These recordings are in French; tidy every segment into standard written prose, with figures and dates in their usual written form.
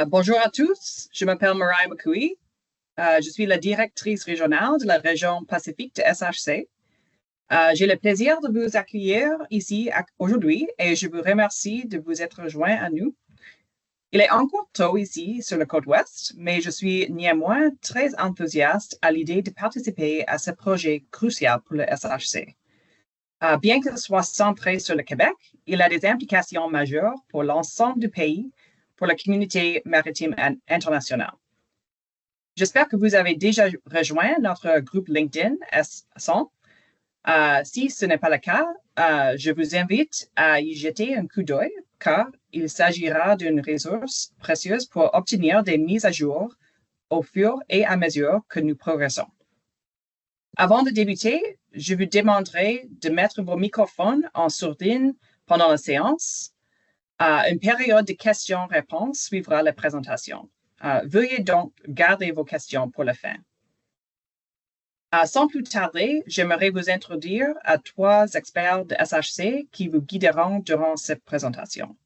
Bonjour à tous, je m'appelle Mariah McCooey. Je suis la directrice régionale de la région Pacifique de SHC. J'ai le plaisir de vous accueillir ici aujourd'hui et je vous remercie de vous être rejoints à nous. Il est encore tôt ici sur la côte ouest, mais je suis néanmoins très enthousiaste à l'idée de participer à ce projet crucial pour le SHC. Bien qu'il soit centré sur le Québec, il a des implications majeures pour l'ensemble du pays, pour la communauté maritime internationale. J'espère que vous avez déjà rejoint notre groupe LinkedIn S100. Si ce n'est pas le cas, je vous invite à y jeter un coup d'œil car il s'agira d'une ressource précieuse pour obtenir des mises à jour au fur et à mesure que nous progressons. Avant de débuter, je vous demanderai de mettre vos microphones en sourdine pendant la séance. Une période de questions-réponses suivra la présentation. Veuillez donc garder vos questions pour la fin. Sans plus tarder, j'aimerais vous introduire à trois experts de SHC qui vous guideront durant cette présentation.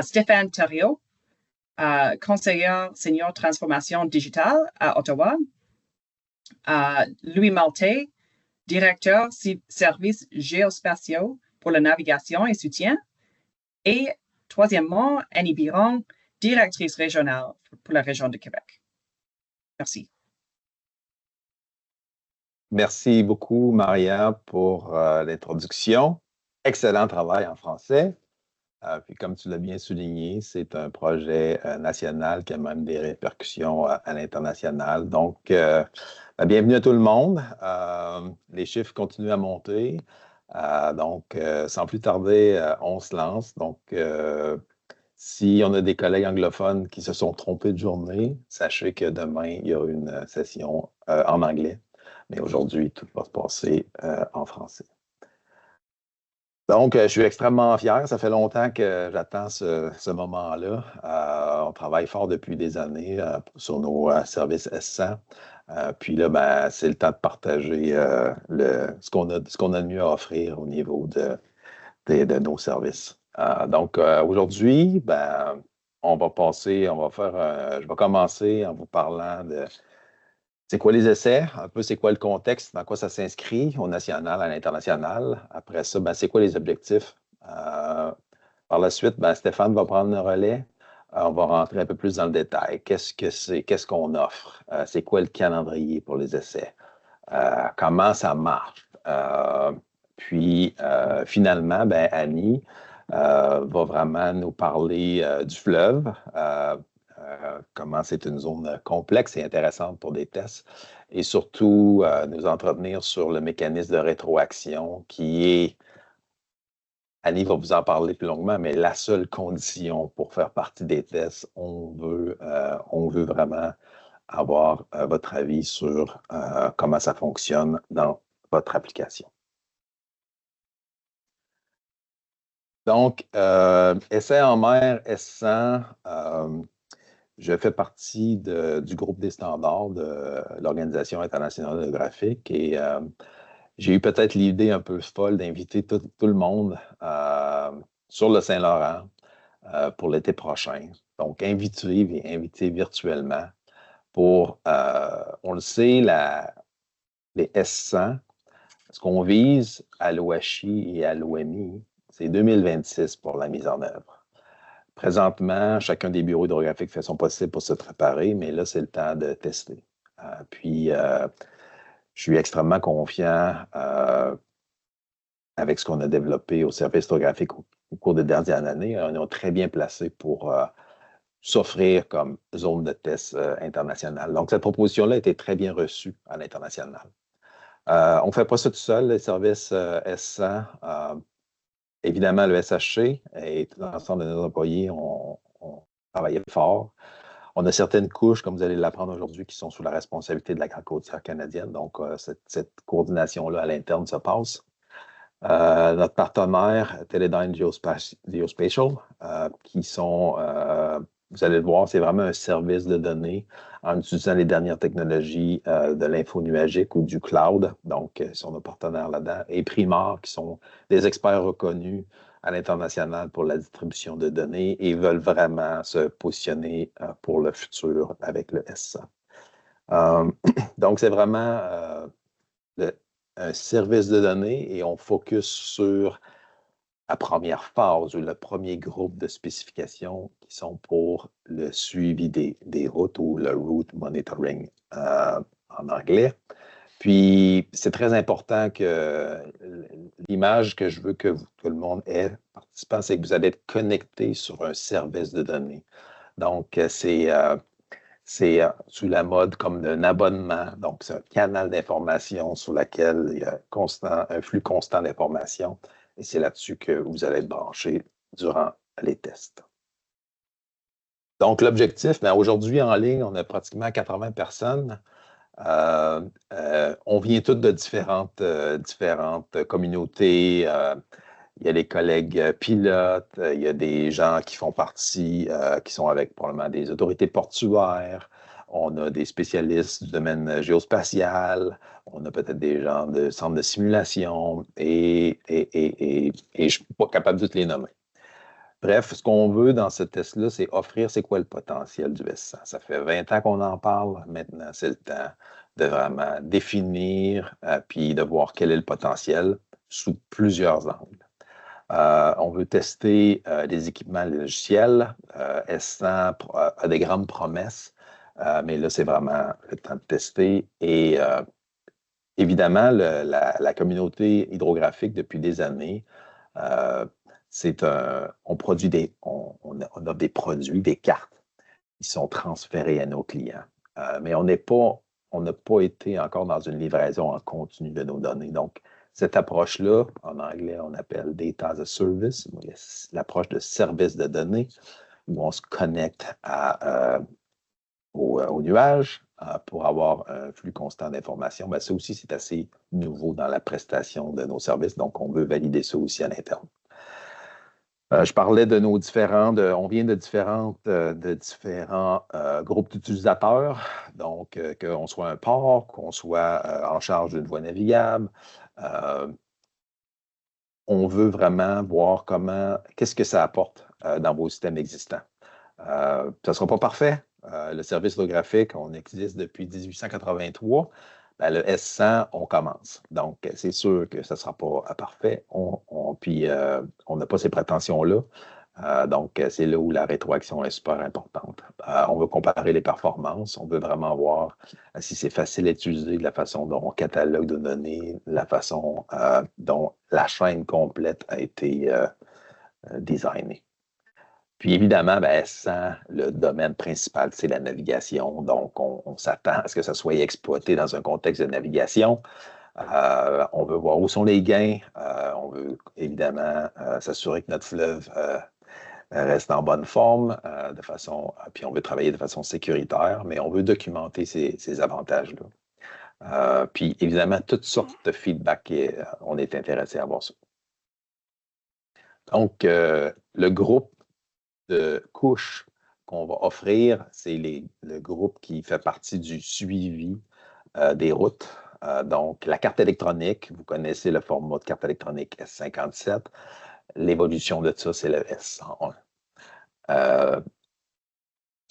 Stéphane Thériault, conseiller senior transformation digitale à Ottawa. Louis Maltais, directeur services géospatiaux pour la navigation et soutien. Et troisièmement, Annie Biron, directrice régionale pour la région de Québec. Merci. Merci beaucoup, Maria, pour l'introduction. Excellent travail en français. Puis comme tu l'as bien souligné, c'est un projet national qui a même des répercussions à l'international. Donc, bienvenue à tout le monde. Les chiffres continuent à monter. Donc, sans plus tarder, on se lance. Donc, si on a des collègues anglophones qui se sont trompés de journée, sachez que demain, il y aura une session en anglais. Mais aujourd'hui, tout va se passer en français. Donc, je suis extrêmement fier. Ça fait longtemps que j'attends ce moment-là. On travaille fort depuis des années sur nos services S100. Puis là, c'est le temps de partager ce qu'on a de mieux à offrir au niveau de nos services. Donc, aujourd'hui, je vais commencer en vous parlant de c'est quoi les essais, un peu c'est quoi le contexte, dans quoi ça s'inscrit au national, à l'international. Après ça, c'est quoi les objectifs. Par la suite, Stéphane va prendre le relais. On va rentrer un peu plus dans le détail. Qu'est-ce que c'est, qu'est-ce qu'on offre, c'est quoi le calendrier pour les essais, comment ça marche. Puis, finalement, Annie va vraiment nous parler du fleuve, comment c'est une zone complexe et intéressante pour des tests, et surtout nous entretenir sur le mécanisme de rétroaction qui est, Annie va vous en parler plus longuement, mais la seule condition pour faire partie des tests, on veut vraiment avoir votre avis sur comment ça fonctionne dans votre application. Donc, essai en mer S100, je fais partie du groupe des standards de l'Organisation internationale hydrographique et j'ai eu peut-être l'idée un peu folle d'inviter tout le monde sur le Saint-Laurent pour l'été prochain. Donc, inviter virtuellement pour, on le sait, les S100, ce qu'on vise à l'OHI et à l'OMI, c'est 2026 pour la mise en œuvre. Présentement, chacun des bureaux hydrographiques fait son possible pour se préparer, mais là, c'est le temps de tester. Puis, je suis extrêmement confiant avec ce qu'on a développé au service hydrographique au cours des dernières années. On est très bien placé pour s'offrir comme zone de test internationale. Donc, cette proposition-là a été très bien reçue à l'international. On ne fait pas ça tout seul, les services S100. Évidemment, le SHC et tout l'ensemble de nos employés ont travaillé fort. On a certaines couches, comme vous allez l'apprendre aujourd'hui, qui sont sous la responsabilité de la Garde côtière canadienne. Donc, cette coordination-là à l'interne se passe. Notre partenaire, Teledyne Geospatial, qui sont, vous allez le voir, c'est vraiment un service de données en utilisant les dernières technologies de l'info nuagique ou du cloud. Donc, ils sont nos partenaires là-dedans. Et Primar, qui sont des experts reconnus à l'international pour la distribution de données et veulent vraiment se positionner pour le futur avec le SSA. Donc, c'est vraiment un service de données et on focus sur la première phase ou le premier groupe de spécifications qui sont pour le suivi des routes ou le route monitoring en anglais. Puis, c'est très important que l'image que je veux que tout le monde ait participant, c'est que vous allez être connecté sur un service de données. Donc, c'est sous la mode comme d'un abonnement. Donc, c'est un canal d'information sur lequel il y a un flux constant d'informations. Et c'est là-dessus que vous allez être branché durant les tests. Donc, l'objectif, aujourd'hui en ligne, on a pratiquement 80 personnes. On vient toutes de différentes communautés. Il y a des collègues pilotes, il y a des gens qui font partie, qui sont avec probablement des autorités portuaires. On a des spécialistes du domaine géospatial. On a peut-être des gens de centres de simulation et je ne suis pas capable de tous les nommer. Bref, ce qu'on veut dans ce test-là, c'est offrir c'est quoi le potentiel du S100. Ça fait 20 ans qu'on en parle. Maintenant, c'est le temps de vraiment définir puis de voir quel est le potentiel sous plusieurs angles. On veut tester des équipements logiciels. S100 a des grandes promesses, mais là, c'est vraiment le temps de tester. Et évidemment, la communauté hydrographique, depuis des années, on a des produits, des cartes qui sont transférées à nos clients. Mais on n'a pas été encore dans une livraison en continu de nos données. Donc, cette approche-là, en anglais, on appelle Data as a Service, l'approche de service de données, où on se connecte au nuage pour avoir un flux constant d'informations. Ben, ça aussi, c'est assez nouveau dans la prestation de nos services. Donc, on veut valider ça aussi à l'interne. Je parlais de nos on vient de différents groupes d'utilisateurs, donc qu'on soit un port, qu'on soit en charge d'une voie navigable. On veut vraiment voir qu'est-ce que ça apporte dans vos systèmes existants. Ça ne sera pas parfait. Le service hydrographique, on existe depuis 1883. Ben, le S100, on commence. Donc, c'est sûr que ça ne sera pas parfait. Puis, on n'a pas ces prétentions-là. Donc, c'est là où la rétroaction est super importante. On veut comparer les performances. On veut vraiment voir si c'est facile à utiliser, de la façon dont on catalogue de données, la façon dont la chaîne complète a été designée. Puis évidemment, S100, le domaine principal, c'est la navigation. Donc, on s'attend à ce que ça soit exploité dans un contexte de navigation. On veut voir où sont les gains. On veut évidemment s'assurer que notre fleuve reste en bonne forme, puis on veut travailler de façon sécuritaire, mais on veut documenter ces avantages-là. Puis évidemment, toutes sortes de feedback, on est intéressé à voir ça. Donc, le groupe de couches qu'on va offrir, c'est le groupe qui fait partie du suivi des routes. Donc, la carte électronique, vous connaissez le format de carte électronique S57. L'évolution de ça, c'est le S101.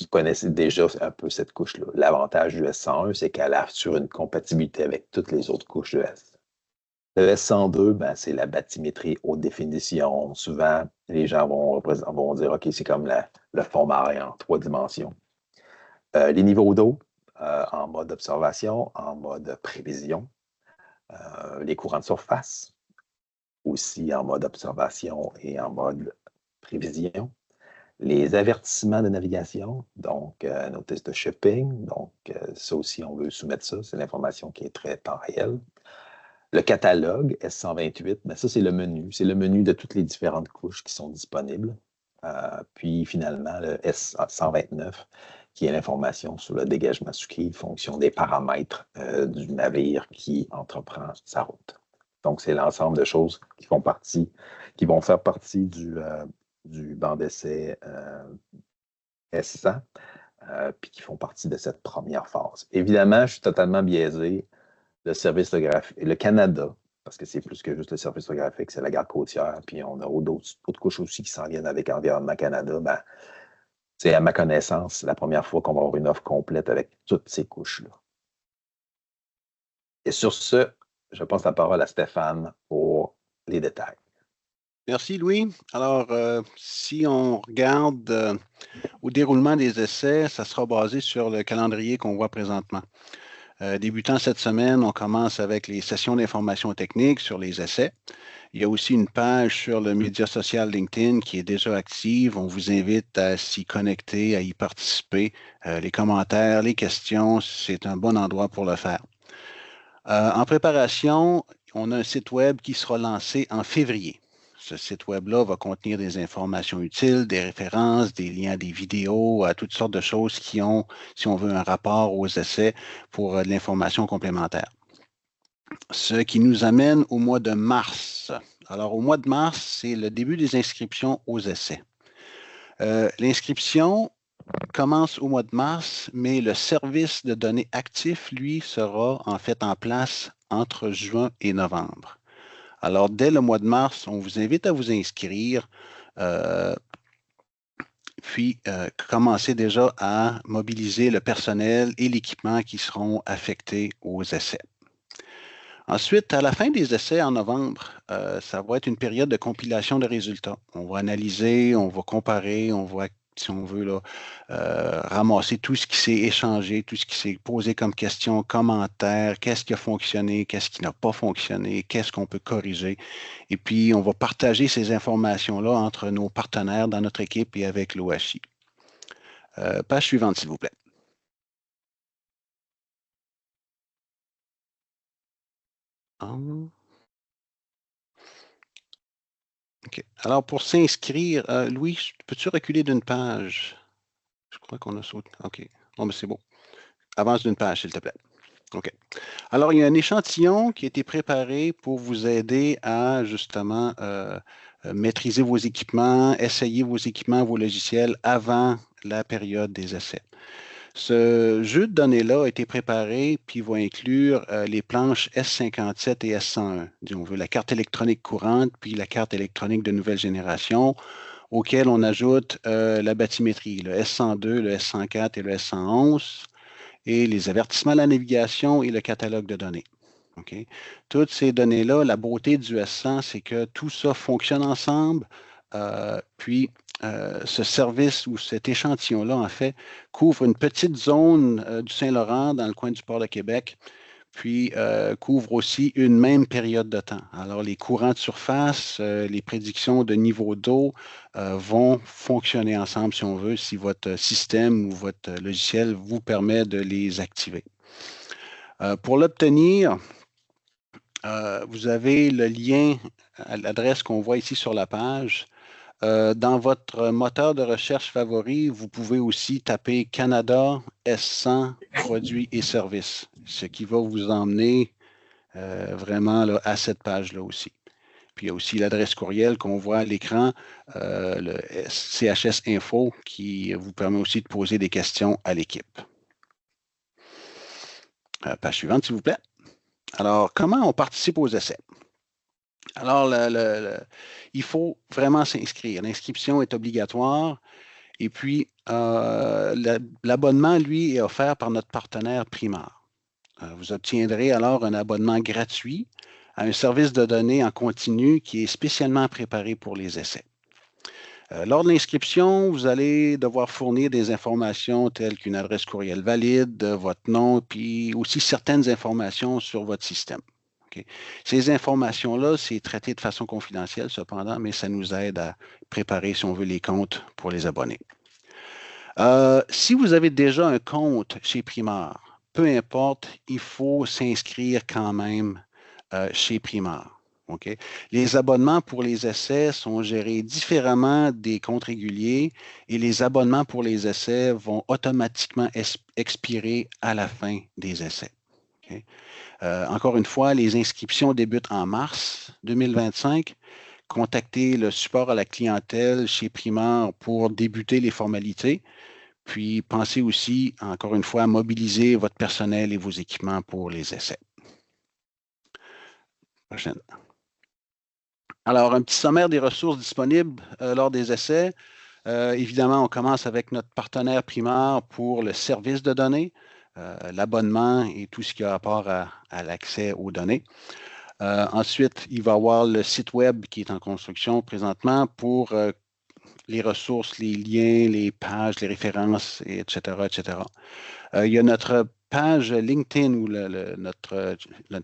Vous connaissez déjà un peu cette couche-là. L'avantage du S101, c'est qu'elle assure une compatibilité avec toutes les autres couches de S. Le S102, c'est la bathymétrie haute définition. Souvent, les gens vont dire, OK, c'est comme le fond marin en 3 dimensions. Les niveaux d'eau en mode observation, en mode prévision. Les courants de surface, aussi en mode observation et en mode prévision. Les avertissements de navigation, donc notice de shipping. Donc, ça aussi, on veut soumettre ça. C'est l'information qui est très temps réel. Le catalogue S128, ça, c'est le menu. C'est le menu de toutes les différentes couches qui sont disponibles. Puis, finalement, le S129, qui est l'information sur le dégagement sucré, fonction des paramètres du navire qui entreprend sa route. Donc, c'est l'ensemble de choses qui vont faire partie du banc d'essai S100, puis qui font partie de cette première phase. Évidemment, je suis totalement biaisé. Le service hydrographique, le Canada, parce que c'est plus que juste le service hydrographique, c'est la garde côtière, puis on a d'autres couches aussi qui s'en viennent avec Environnement Canada. Ben, c'est à ma connaissance, la première fois qu'on va avoir une offre complète avec toutes ces couches-là. Et sur ce, je passe la parole à Stéphane pour les détails. Merci, Louis. Alors, si on regarde au déroulement des essais, ça sera basé sur le calendrier qu'on voit présentement. Débutant cette semaine, on commence avec les sessions d'information technique sur les essais. Il y a aussi une page sur le média social LinkedIn qui est déjà active. On vous invite à s'y connecter, à y participer. Les commentaires, les questions, c'est un bon endroit pour le faire. En préparation, on a un site web qui sera lancé en février. Ce site web-là va contenir des informations utiles, des références, des liens, des vidéos, toutes sortes de choses qui ont, si on veut, un rapport aux essais pour de l'information complémentaire. Ce qui nous amène au mois de mars. Alors, au mois de mars, c'est le début des inscriptions aux essais. L'inscription commence au mois de mars, mais le service de données actif, lui, sera en fait en place entre juin et novembre. Alors, dès le mois de mars, on vous invite à vous inscrire, puis commencer déjà à mobiliser le personnel et l'équipement qui seront affectés aux essais. Ensuite, à la fin des essais en novembre, ça va être une période de compilation de résultats. On va analyser, on va comparer, on va, si on veut, là, ramasser tout ce qui s'est échangé, tout ce qui s'est posé comme question, commentaires, qu'est-ce qui a fonctionné, qu'est-ce qui n'a pas fonctionné, qu'est-ce qu'on peut corriger. Et puis, on va partager ces informations-là entre nos partenaires dans notre équipe et avec l'OHI. Page suivante, s'il vous plaît. OK. Alors, pour s'inscrire, Louis, peux-tu reculer d'une page? Je crois qu'on a sauté. OK. Bon, mais c'est bon. Avance d'une page, s'il te plaît. OK. Alors, il y a un échantillon qui a été préparé pour vous aider à, justement, maîtriser vos équipements, essayer vos équipements, vos logiciels avant la période des essais. Ce jeu de données-là a été préparé puis va inclure les planches S57 et S101. On veut la carte électronique courante puis la carte électronique de nouvelle génération, auquel on ajoute la bathymétrie, le S102, le S104 et le S111, et les avertissements à la navigation et le catalogue de données. Okay? Toutes ces données-là, la beauté du S100, c'est que tout ça fonctionne ensemble, puis ce service ou cet échantillon-là, en fait, couvre une petite zone du Saint-Laurent dans le coin du port de Québec, puis couvre aussi une même période de temps. Alors, les courants de surface, les prédictions de niveau d'eau vont fonctionner ensemble, si on veut, si votre système ou votre logiciel vous permet de les activer. Pour l'obtenir, vous avez le lien à l'adresse qu'on voit ici sur la page. Dans votre moteur de recherche favori, vous pouvez aussi taper Canada S100 produits et services, ce qui va vous emmener vraiment là, à cette page-là aussi. Puis il y a aussi l'adresse courriel qu'on voit à l'écran, le CHS Info, qui vous permet aussi de poser des questions à l'équipe. Page suivante, s'il vous plaît. Alors, comment on participe aux essais? Alors, il faut vraiment s'inscrire. L'inscription est obligatoire. Et puis, l'abonnement, lui, est offert par notre partenaire Primar. Vous obtiendrez alors un abonnement gratuit à un service de données en continu qui est spécialement préparé pour les essais. Lors de l'inscription, vous allez devoir fournir des informations telles qu'une adresse courriel valide, votre nom, puis aussi certaines informations sur votre système. Okay. Ces informations-là, c'est traité de façon confidentielle cependant, mais ça nous aide à préparer, si on veut, les comptes pour les abonnés. Si vous avez déjà un compte chez Primar, peu importe, il faut s'inscrire quand même chez Primar. Okay? Les abonnements pour les essais sont gérés différemment des comptes réguliers et les abonnements pour les essais vont automatiquement expirer à la fin des essais. Okay? Encore une fois, les inscriptions débutent en mars 2025. Contactez le support à la clientèle chez Primar pour débuter les formalités. Puis, pensez aussi, encore une fois, à mobiliser votre personnel et vos équipements pour les essais. Prochaine. Alors, un petit sommaire des ressources disponibles lors des essais. Évidemment, on commence avec notre partenaire primaire pour le service de données, l'abonnement et tout ce qui a rapport à l'accès aux données. Ensuite, il va y avoir le site web qui est en construction présentement pour les ressources, les liens, les pages, les références, etc., etc. Il y a notre page LinkedIn ou notre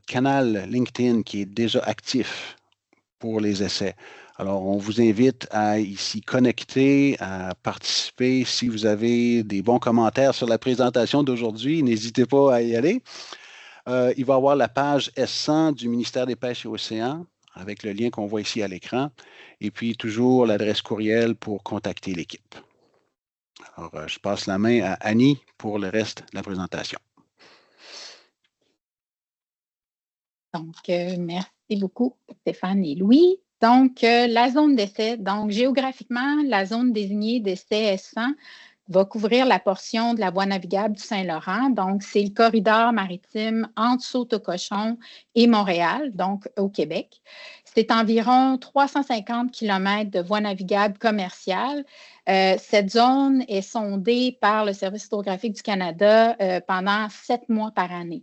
canal LinkedIn qui est déjà actif pour les essais. Alors, on vous invite à s'y connecter, à participer. Si vous avez des bons commentaires sur la présentation d'aujourd'hui, n'hésitez pas à y aller. Il va y avoir la page S100 du ministère des Pêches et Océans avec le lien qu'on voit ici à l'écran. Et puis, toujours l'adresse courriel pour contacter l'équipe. Alors, je passe la main à Annie pour le reste de la présentation. Donc, merci beaucoup, Stéphane et Louis. Donc, la zone d'essai. Donc, géographiquement, la zone désignée d'essai S100 va couvrir la portion de la voie navigable du Saint-Laurent. Donc, c'est le corridor maritime entre Sault-au-Cochon et Montréal, donc au Québec. C'est environ 350 km de voie navigable commerciale. Cette zone est sondée par le Service hydrographique du Canada pendant 7 mois par année.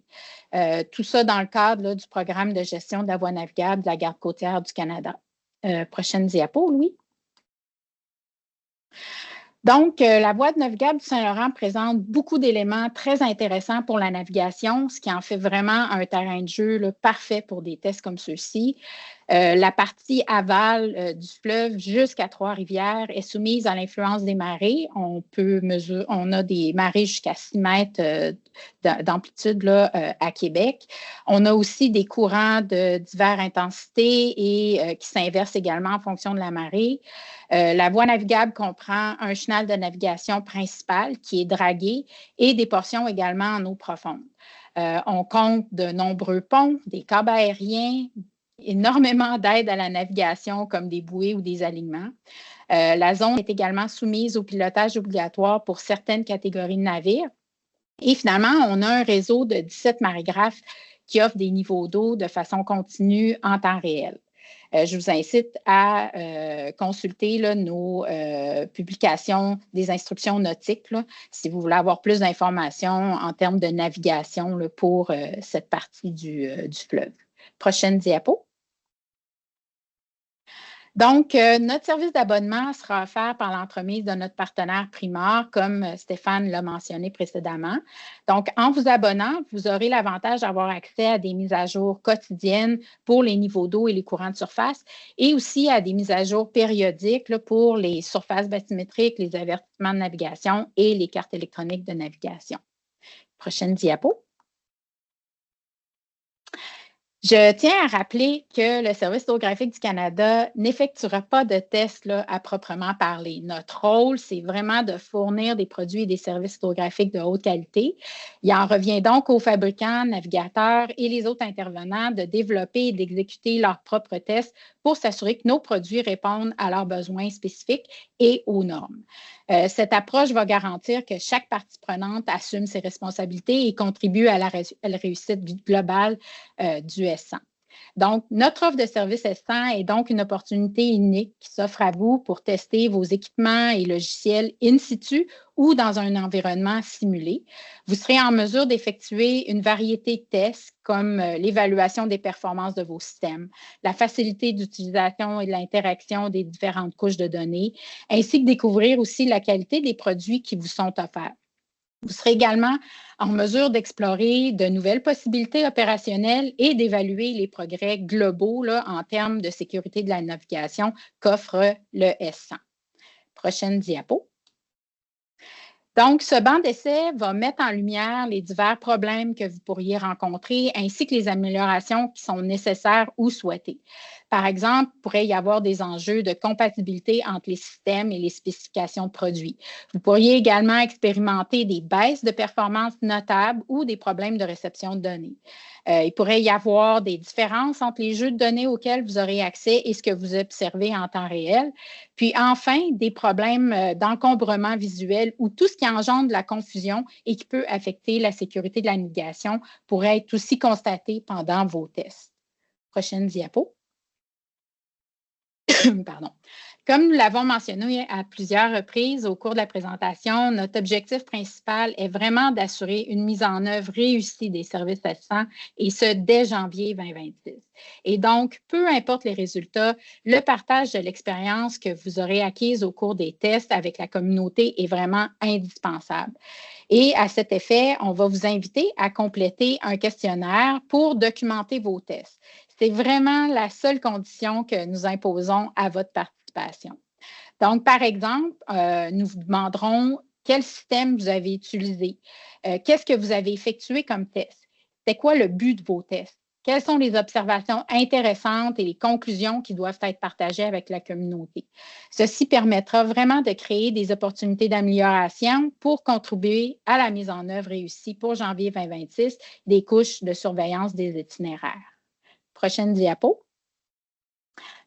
Tout ça dans le cadre là, du programme de gestion de la voie navigable de la Garde côtière du Canada. Prochaine diapo, Louis. Donc, la voie navigable du Saint-Laurent présente beaucoup d'éléments très intéressants pour la navigation, ce qui en fait vraiment un terrain de jeu là, parfait pour des tests comme ceux-ci. La partie aval du fleuve jusqu'à Trois-Rivières est soumise à l'influence des marées. On a des marées jusqu'à 6 mètres d'amplitude à Québec. On a aussi des courants de diverses intensités et qui s'inversent également en fonction de la marée. La voie navigable comprend un chenal de navigation principal qui est dragué et des portions également en eau profonde. On compte de nombreux ponts, des câbles aériens, énormément d'aides à la navigation comme des bouées ou des alignements. La zone est également soumise au pilotage obligatoire pour certaines catégories de navires. Et finalement, on a un réseau de 17 marégraphes qui offrent des niveaux d'eau de façon continue en temps réel. Je vous incite à consulter là, nos publications des instructions nautiques là, si vous voulez avoir plus d'informations en termes de navigation là, pour cette partie du fleuve. Prochaine diapo. Donc, notre service d'abonnement sera offert par l'entremise de notre partenaire Primor, comme Stéphane l'a mentionné précédemment. Donc, en vous abonnant, vous aurez l'avantage d'avoir accès à des mises à jour quotidiennes pour les niveaux d'eau et les courants de surface et aussi à des mises à jour périodiques là, pour les surfaces bathymétriques, les avertissements de navigation et les cartes électroniques de navigation. Prochaine diapo. Je tiens à rappeler que le Service hydrographique du Canada n'effectuera pas de tests là, à proprement parler. Notre rôle, c'est vraiment de fournir des produits et des services hydrographiques de haute qualité. Il en revient donc aux fabricants, navigateurs et les autres intervenants de développer et d'exécuter leurs propres tests pour s'assurer que nos produits répondent à leurs besoins spécifiques et aux normes. Cette approche va garantir que chaque partie prenante assume ses responsabilités et contribue à la réussite globale du S100. Donc, notre offre de service S100 est donc une opportunité unique qui s'offre à vous pour tester vos équipements et logiciels in situ ou dans un environnement simulé. Vous serez en mesure d'effectuer une variété de tests comme l'évaluation des performances de vos systèmes, la facilité d'utilisation et de l'interaction des différentes couches de données, ainsi que découvrir aussi la qualité des produits qui vous sont offerts. Vous serez également en mesure d'explorer de nouvelles possibilités opérationnelles et d'évaluer les progrès globaux là, en termes de sécurité de la navigation qu'offre le S100. Prochaine diapo. Donc, ce banc d'essai va mettre en lumière les divers problèmes que vous pourriez rencontrer ainsi que les améliorations qui sont nécessaires ou souhaitées. Par exemple, il pourrait y avoir des enjeux de compatibilité entre les systèmes et les spécifications de produits. Vous pourriez également expérimenter des baisses de performance notables ou des problèmes de réception de données. Il pourrait y avoir des différences entre les jeux de données auxquels vous aurez accès et ce que vous observez en temps réel. Puis enfin, des problèmes d'encombrement visuel ou tout ce qui engendre de la confusion et qui peut affecter la sécurité de la navigation pourrait être aussi constaté pendant vos tests. Prochaine diapo. Pardon. Comme nous l'avons mentionné à plusieurs reprises au cours de la présentation, notre objectif principal est vraiment d'assurer une mise en œuvre réussie des services assistants et ce, dès janvier 2026. Et donc, peu importe les résultats, le partage de l'expérience que vous aurez acquise au cours des tests avec la communauté est vraiment indispensable. Et à cet effet, on va vous inviter à compléter un questionnaire pour documenter vos tests. C'est vraiment la seule condition que nous imposons à votre participation. Donc, par exemple, nous vous demanderons quel système vous avez utilisé, qu'est-ce que vous avez effectué comme test, c'est quoi le but de vos tests, quelles sont les observations intéressantes et les conclusions qui doivent être partagées avec la communauté. Ceci permettra vraiment de créer des opportunités d'amélioration pour contribuer à la mise en œuvre réussie pour janvier 2026 des couches de surveillance des itinéraires. Prochaine diapo.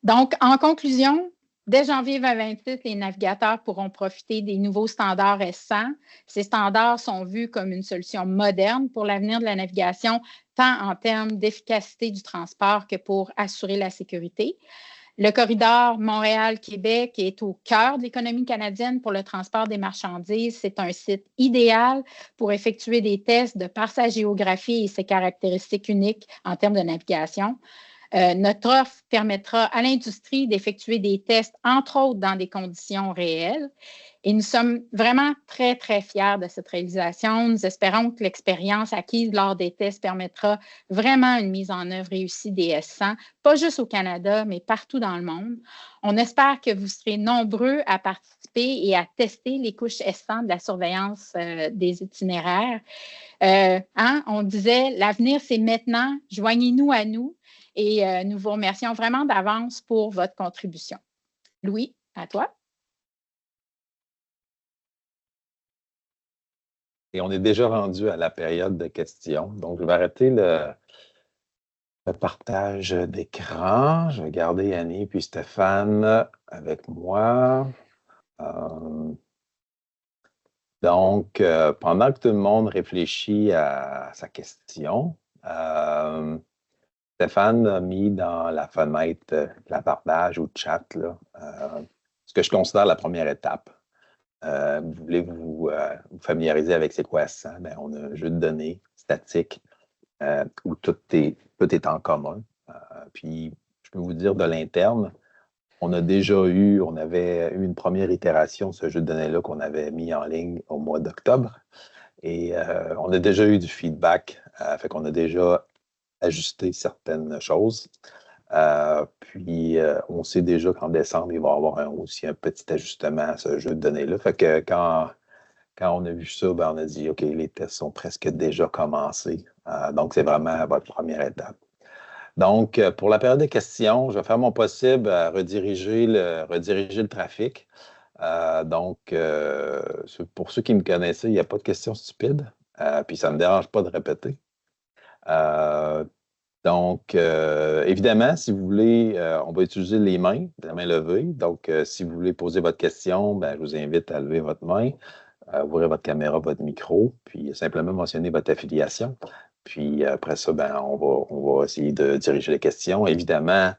Donc, en conclusion, dès janvier 2026, les navigateurs pourront profiter des nouveaux standards S100. Ces standards sont vus comme une solution moderne pour l'avenir de la navigation, tant en termes d'efficacité du transport que pour assurer la sécurité. Le corridor Montréal-Québec est au cœur de l'économie canadienne pour le transport des marchandises. C'est un site idéal pour effectuer des tests de par sa géographie et ses caractéristiques uniques en termes de navigation. Notre offre permettra à l'industrie d'effectuer des tests, entre autres, dans des conditions réelles. Et nous sommes vraiment très, très fiers de cette réalisation. Nous espérons que l'expérience acquise lors des tests permettra vraiment une mise en œuvre réussie des S100, pas juste au Canada, mais partout dans le monde. On espère que vous serez nombreux à participer et à tester les couches S100 de la surveillance des itinéraires. On disait, l'avenir, c'est maintenant. Joignez-nous à nous. Et nous vous remercions vraiment d'avance pour votre contribution. Louis, à toi. Et on est déjà rendu à la période de questions. Donc, je vais arrêter le partage d'écran. Je vais garder Annie puis Stéphane avec moi. Donc, pendant que tout le monde réfléchit à sa question, Stéphane a mis dans la fenêtre clavardage ou chat là, ce que je considère la première étape. Vous voulez vous familiariser avec c'est quoi ça? Bien, on a un jeu de données statique où tout est en commun. Puis, je peux vous dire de l'interne, on avait eu une première itération de ce jeu de données-là qu'on avait mis en ligne au mois d'octobre. Et on a déjà eu du feedback, fait qu'on a déjà ajusté certaines choses. Puis, on sait déjà qu'en décembre, il va y avoir aussi un petit ajustement à ce jeu de données-là. Fait que quand on a vu ça, ben, on a dit, OK, les tests sont presque déjà commencés. Donc, c'est vraiment votre première étape. Donc, pour la période de questions, je vais faire mon possible à rediriger le trafic. Donc, pour ceux qui me connaissaient, il n'y a pas de questions stupides. Puis, ça ne me dérange pas de répéter. Donc, évidemment, si vous voulez, on va utiliser les mains, la main levée. Donc, si vous voulez poser votre question, ben, je vous invite à lever votre main, ouvrir votre caméra, votre micro, puis simplement mentionner votre affiliation. Puis après ça, ben, on va essayer de diriger les questions. Évidemment,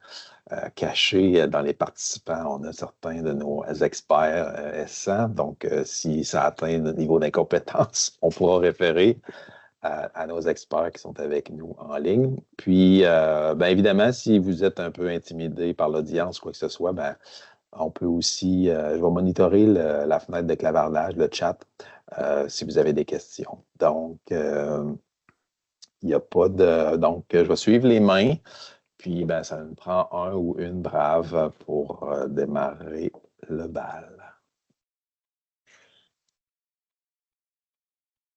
cachés dans les participants, on a certains de nos experts S100. Donc, si ça atteint le niveau d'incompétence, on pourra référer à nos experts qui sont avec nous en ligne. Puis, ben, évidemment, si vous êtes un peu intimidé par l'audience ou quoi que ce soit, ben, on peut aussi, je vais monitorer la fenêtre de clavardage, le chat, si vous avez des questions. Donc, il n'y a pas de... Donc, je vais suivre les mains, puis ben, ça me prend un ou une brave pour démarrer le bal.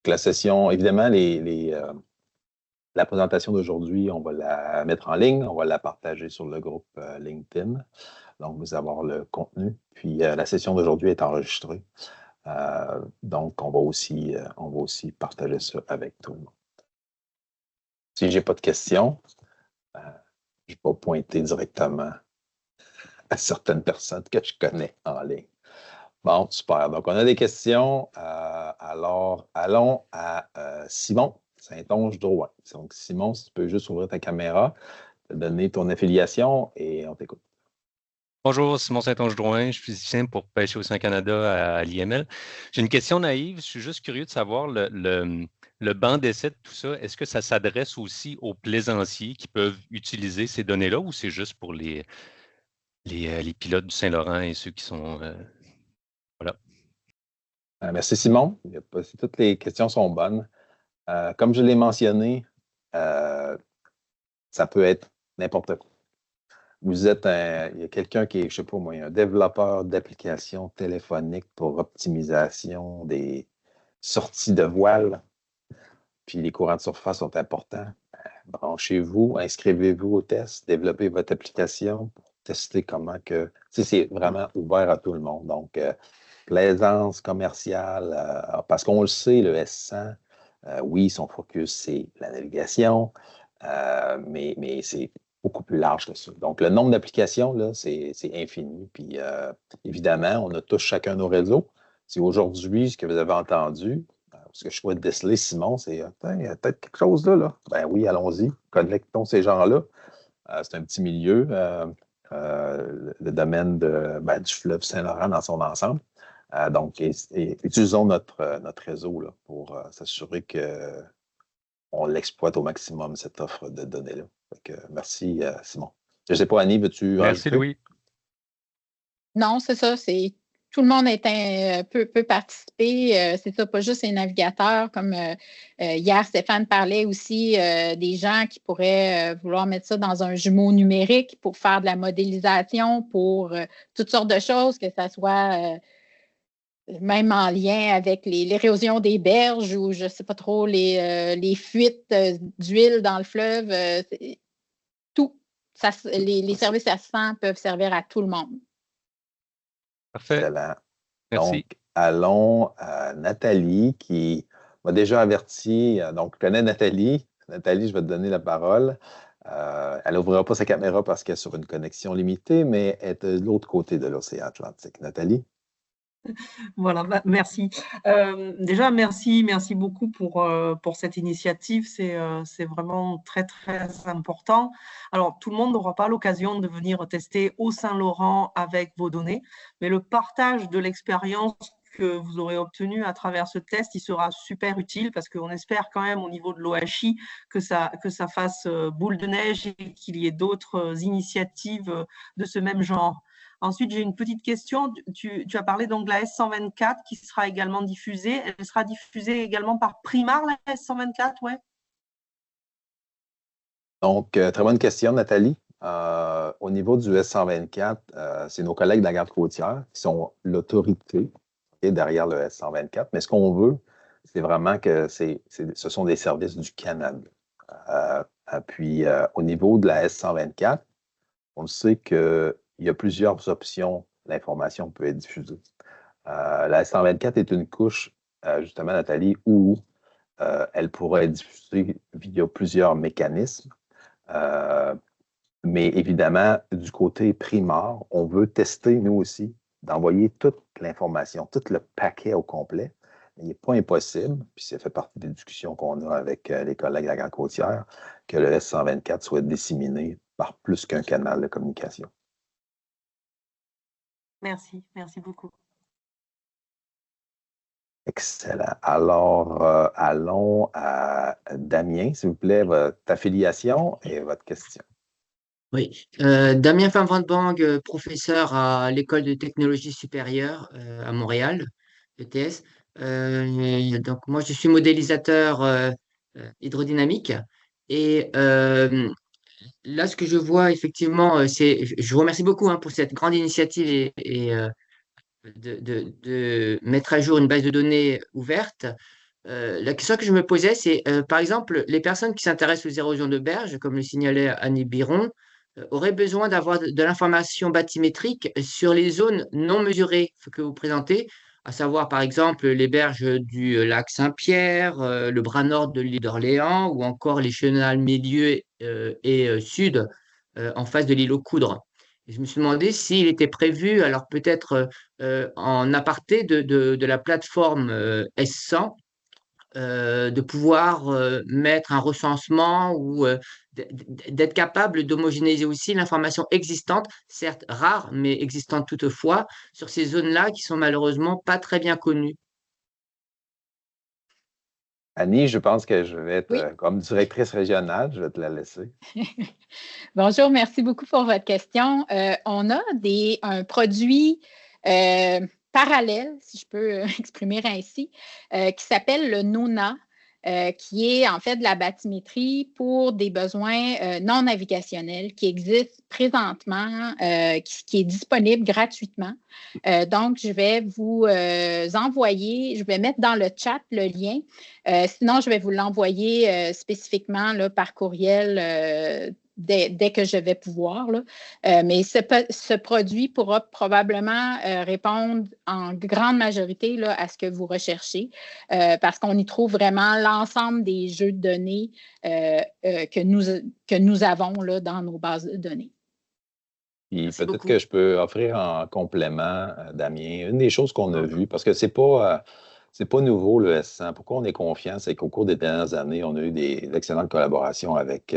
La session, évidemment, la présentation d'aujourd'hui, on va la mettre en ligne, on va la partager sur le groupe LinkedIn. Donc, vous allez avoir le contenu. Puis, la session d'aujourd'hui est enregistrée. Donc, on va aussi partager ça avec tout le monde. Si je n'ai pas de questions, je vais pointer directement à certaines personnes que je connais en ligne. Bon, super. Donc, on a des questions. Alors, allons à Simon Saint-Onge-Drouin. Donc, Simon, si tu peux juste ouvrir ta caméra, te donner ton affiliation et on t'écoute. Bonjour, Simon Saint-Onge-Drouin, je suis physicien pour Pêcher Océan Canada à l'IML. J'ai une question naïve, je suis juste curieux de savoir le banc d'essai de tout ça, est-ce que ça s'adresse aussi aux plaisanciers qui peuvent utiliser ces données-là ou c'est juste pour les pilotes du Saint-Laurent et ceux qui sont... voilà. Merci Simon. Toutes les questions sont bonnes. Comme je l'ai mentionné, ça peut être n'importe quoi. Il y a quelqu'un qui est, je ne sais pas moi, un développeur d'applications téléphoniques pour optimisation des sorties de voile, puis les courants de surface sont importants. Branchez-vous, inscrivez-vous au test, développez votre application pour tester comment que... c'est vraiment ouvert à tout le monde. Donc, plaisance commerciale, parce qu'on le sait, le S100, oui, son focus, c'est la navigation, mais c'est beaucoup plus large que ça. Donc, le nombre d'applications, là, c'est infini. Puis, évidemment, on a tous chacun nos réseaux. Si aujourd'hui, ce que vous avez entendu, ce que je souhaite déceler, Simon, c'est il y a peut-être quelque chose là. Ben oui, allons-y, connectons ces gens-là. C'est un petit milieu, le domaine du fleuve Saint-Laurent dans son ensemble. Donc, utilisons notre réseau là, pour s'assurer qu'on l'exploite au maximum, cette offre de données-là. Merci, Simon. Je ne sais pas, Annie, veux-tu Merci, rajouter? Louis. Non, c'est ça. Tout le monde peut participer. C'est ça, pas juste les navigateurs. Comme hier, Stéphane parlait aussi des gens qui pourraient vouloir mettre ça dans un jumeau numérique pour faire de la modélisation pour toutes sortes de choses, que ça soit même en lien avec l'érosion des berges ou je ne sais pas trop, les fuites d'huile dans le fleuve. Tout. Les services assistants peuvent servir à tout le monde. Parfait. Excellent. Merci. Donc, allons à Nathalie qui m'a déjà averti. Donc, je connais Nathalie. Nathalie, je vais te donner la parole. Elle n'ouvrira pas sa caméra parce qu'elle est sur une connexion limitée, mais elle est de l'autre côté de l'océan Atlantique. Nathalie? Voilà, merci. Déjà, merci beaucoup pour cette initiative. C'est vraiment très, très important. Alors, tout le monde n'aura pas l'occasion de venir tester au Saint-Laurent avec vos données, mais le partage de l'expérience que vous aurez obtenue à travers ce test, il sera super utile parce qu'on espère quand même au niveau de l'OHI que ça fasse boule de neige et qu'il y ait d'autres initiatives de ce même genre. Ensuite, j'ai une petite question. Tu as parlé donc de la S124 qui sera également diffusée. Elle sera diffusée également par Primar, la S124, ouais? Donc, très bonne question, Nathalie. Au niveau du S124, c'est nos collègues de la garde côtière qui sont l'autorité derrière le S124. Mais ce qu'on veut, c'est vraiment que ce sont des services du Canada. Puis, au niveau de la S124, on sait qu'il y a plusieurs options. L'information peut être diffusée. La S124 est une couche, justement, Nathalie, où elle pourrait être diffusée via plusieurs mécanismes. Mais évidemment, du côté Primar, on veut tester, nous aussi, d'envoyer toute l'information, tout le paquet au complet. Il n'est pas impossible, puis ça fait partie des discussions qu'on a avec les collègues de la Garde côtière, que le S124 soit disséminé par plus qu'un canal de communication. Merci beaucoup. Excellent. Alors, allons à Damien, s'il vous plaît, votre affiliation et votre question. Oui, Damien Van Bang, professeur à l'École de technologie supérieure à Montréal, ETS. Donc, moi, je suis modélisateur hydrodynamique. Et là, ce que je vois, effectivement, je vous remercie beaucoup pour cette grande initiative et de mettre à jour une base de données ouverte. La question que je me posais, c'est, par exemple, les personnes qui s'intéressent aux érosions de berges, comme le signalait Annie Biron, auraient besoin d'avoir de l'information bathymétrique sur les zones non mesurées que vous présentez, à savoir, par exemple, les berges du lac Saint-Pierre, le bras nord de l'île d'Orléans, ou encore les chenals milieu et sud en face de l'île aux Coudres. Et je me suis demandé s'il était prévu, alors peut-être en aparté de la plateforme S100, de pouvoir mettre un recensement ou d'être capable d'homogénéiser aussi l'information existante, certes rare, mais existante toutefois, sur ces zones-là qui sont malheureusement pas très bien connues. Annie, je pense que je vais être Oui. comme directrice régionale, je vais te la laisser. Bonjour, merci beaucoup pour votre question. On a un produit parallèle, si je peux exprimer ainsi, qui s'appelle le NONA, qui est en fait de la bathymétrie pour des besoins non navigationnels qui existe présentement, qui est disponible gratuitement. Donc, je vais vous envoyer, je vais mettre dans le chat le lien. Sinon, je vais vous l'envoyer spécifiquement là, par courriel dès que je vais pouvoir. Là. Mais ce produit pourra probablement répondre en grande majorité là, à ce que vous recherchez parce qu'on y trouve vraiment l'ensemble des jeux de données que nous avons là, dans nos bases de données. Puis Merci peut-être beaucoup. que je peux offrir en complément, Damien, une des choses qu'on a vues, parce que c'est pas nouveau le S100. Pourquoi on est confiant, c'est qu'au cours des dernières années, on a eu d'excellentes collaborations avec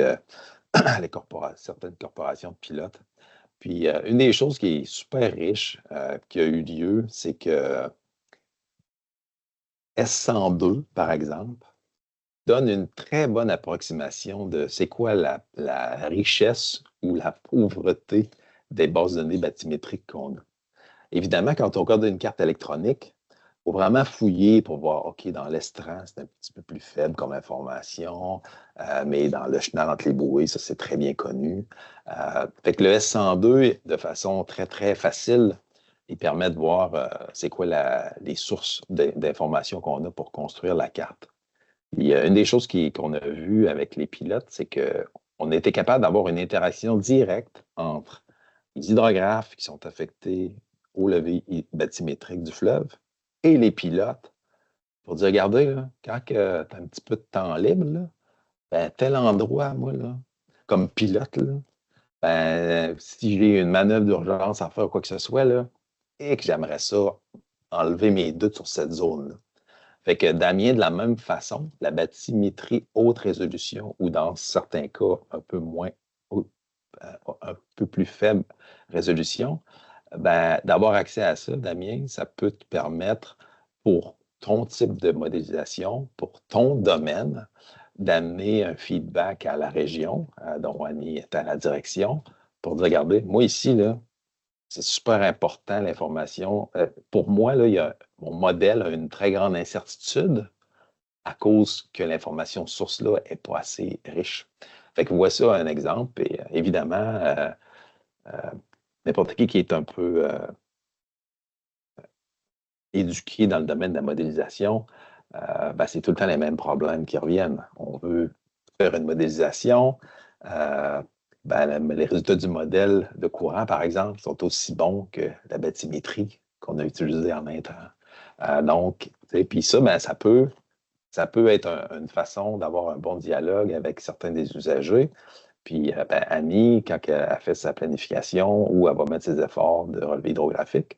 certaines corporations de pilotes. Puis une des choses qui est super riche qui a eu lieu, c'est que S102, par exemple, donne une très bonne approximation de c'est quoi la richesse ou la pauvreté des bases de données bathymétriques qu'on a. Évidemment, quand on regarde une carte électronique, il faut vraiment fouiller pour voir, OK, dans l'estran, c'est un petit peu plus faible comme information, mais dans le chenal entre les bouées, ça, c'est très bien connu. Fait que le S102, de façon très, très facile, il permet de voir c'est quoi les sources d'informations qu'on a pour construire la carte. Une des choses qu'on a vues avec les pilotes, c'est qu'on a été capable d'avoir une interaction directe entre les hydrographes qui sont affectés au levé bathymétrique du fleuve et les pilotes pour dire, regardez, là, quand tu as un petit peu de temps libre, là, ben, tel endroit, moi, là, comme pilote, là, ben, si j'ai une manœuvre d'urgence à faire ou quoi que ce soit, là, et que j'aimerais ça enlever mes doutes sur cette zone-là. Fait que Damien, de la même façon, la bathymétrie haute résolution ou dans certains cas un peu moins, un peu plus faible résolution, ben, d'avoir accès à ça, Damien, ça peut te permettre pour ton type de modélisation, pour ton domaine, d'amener un feedback à la région, dont Annie est à la direction, pour dire, regardez, moi ici, là, c'est super important l'information. Pour moi, là, mon modèle a une très grande incertitude à cause que l'information source-là n'est pas assez riche. Fait que voici un exemple. Et évidemment, n'importe qui est un peu éduqué dans le domaine de la modélisation, ben, c'est tout le temps les mêmes problèmes qui reviennent. On veut faire une modélisation. Ben, les résultats du modèle de courant, par exemple, sont aussi bons que la bathymétrie qu'on a utilisée en intrant. Donc, puis ça, ben, ça peut être une façon d'avoir un bon dialogue avec certains des usagers. Puis ben, Annie, quand elle a fait sa planification ou elle va mettre ses efforts de relevé hydrographique,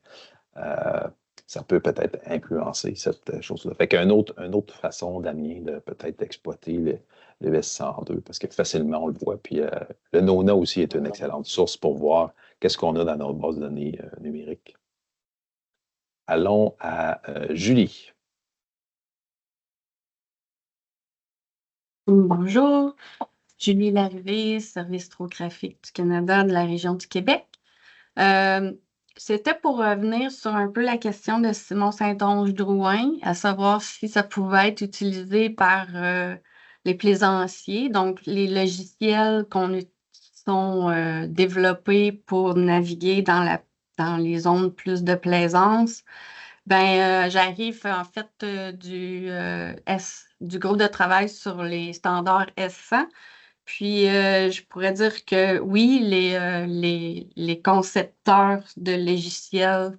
ça peut peut-être influencer cette chose-là. Fait qu'une autre façon d'amener de peut-être exploiter le S102, parce que facilement on le voit. Puis le NONA aussi est une excellente source pour voir qu'est-ce qu'on a dans notre base de données numérique. Allons à Julie. Bonjour, Julie Larrivée, Service hydrographique du Canada de la région du Québec. C'était pour revenir sur un peu la question de Simon Saint-Onge-Drouin, à savoir si ça pouvait être utilisé par les plaisanciers, donc les logiciels qui sont développés pour naviguer dans les zones plus de plaisance. Ben, j'arrive en fait du groupe de travail sur les standards S100. Puis, je pourrais dire que oui, les concepteurs de logiciels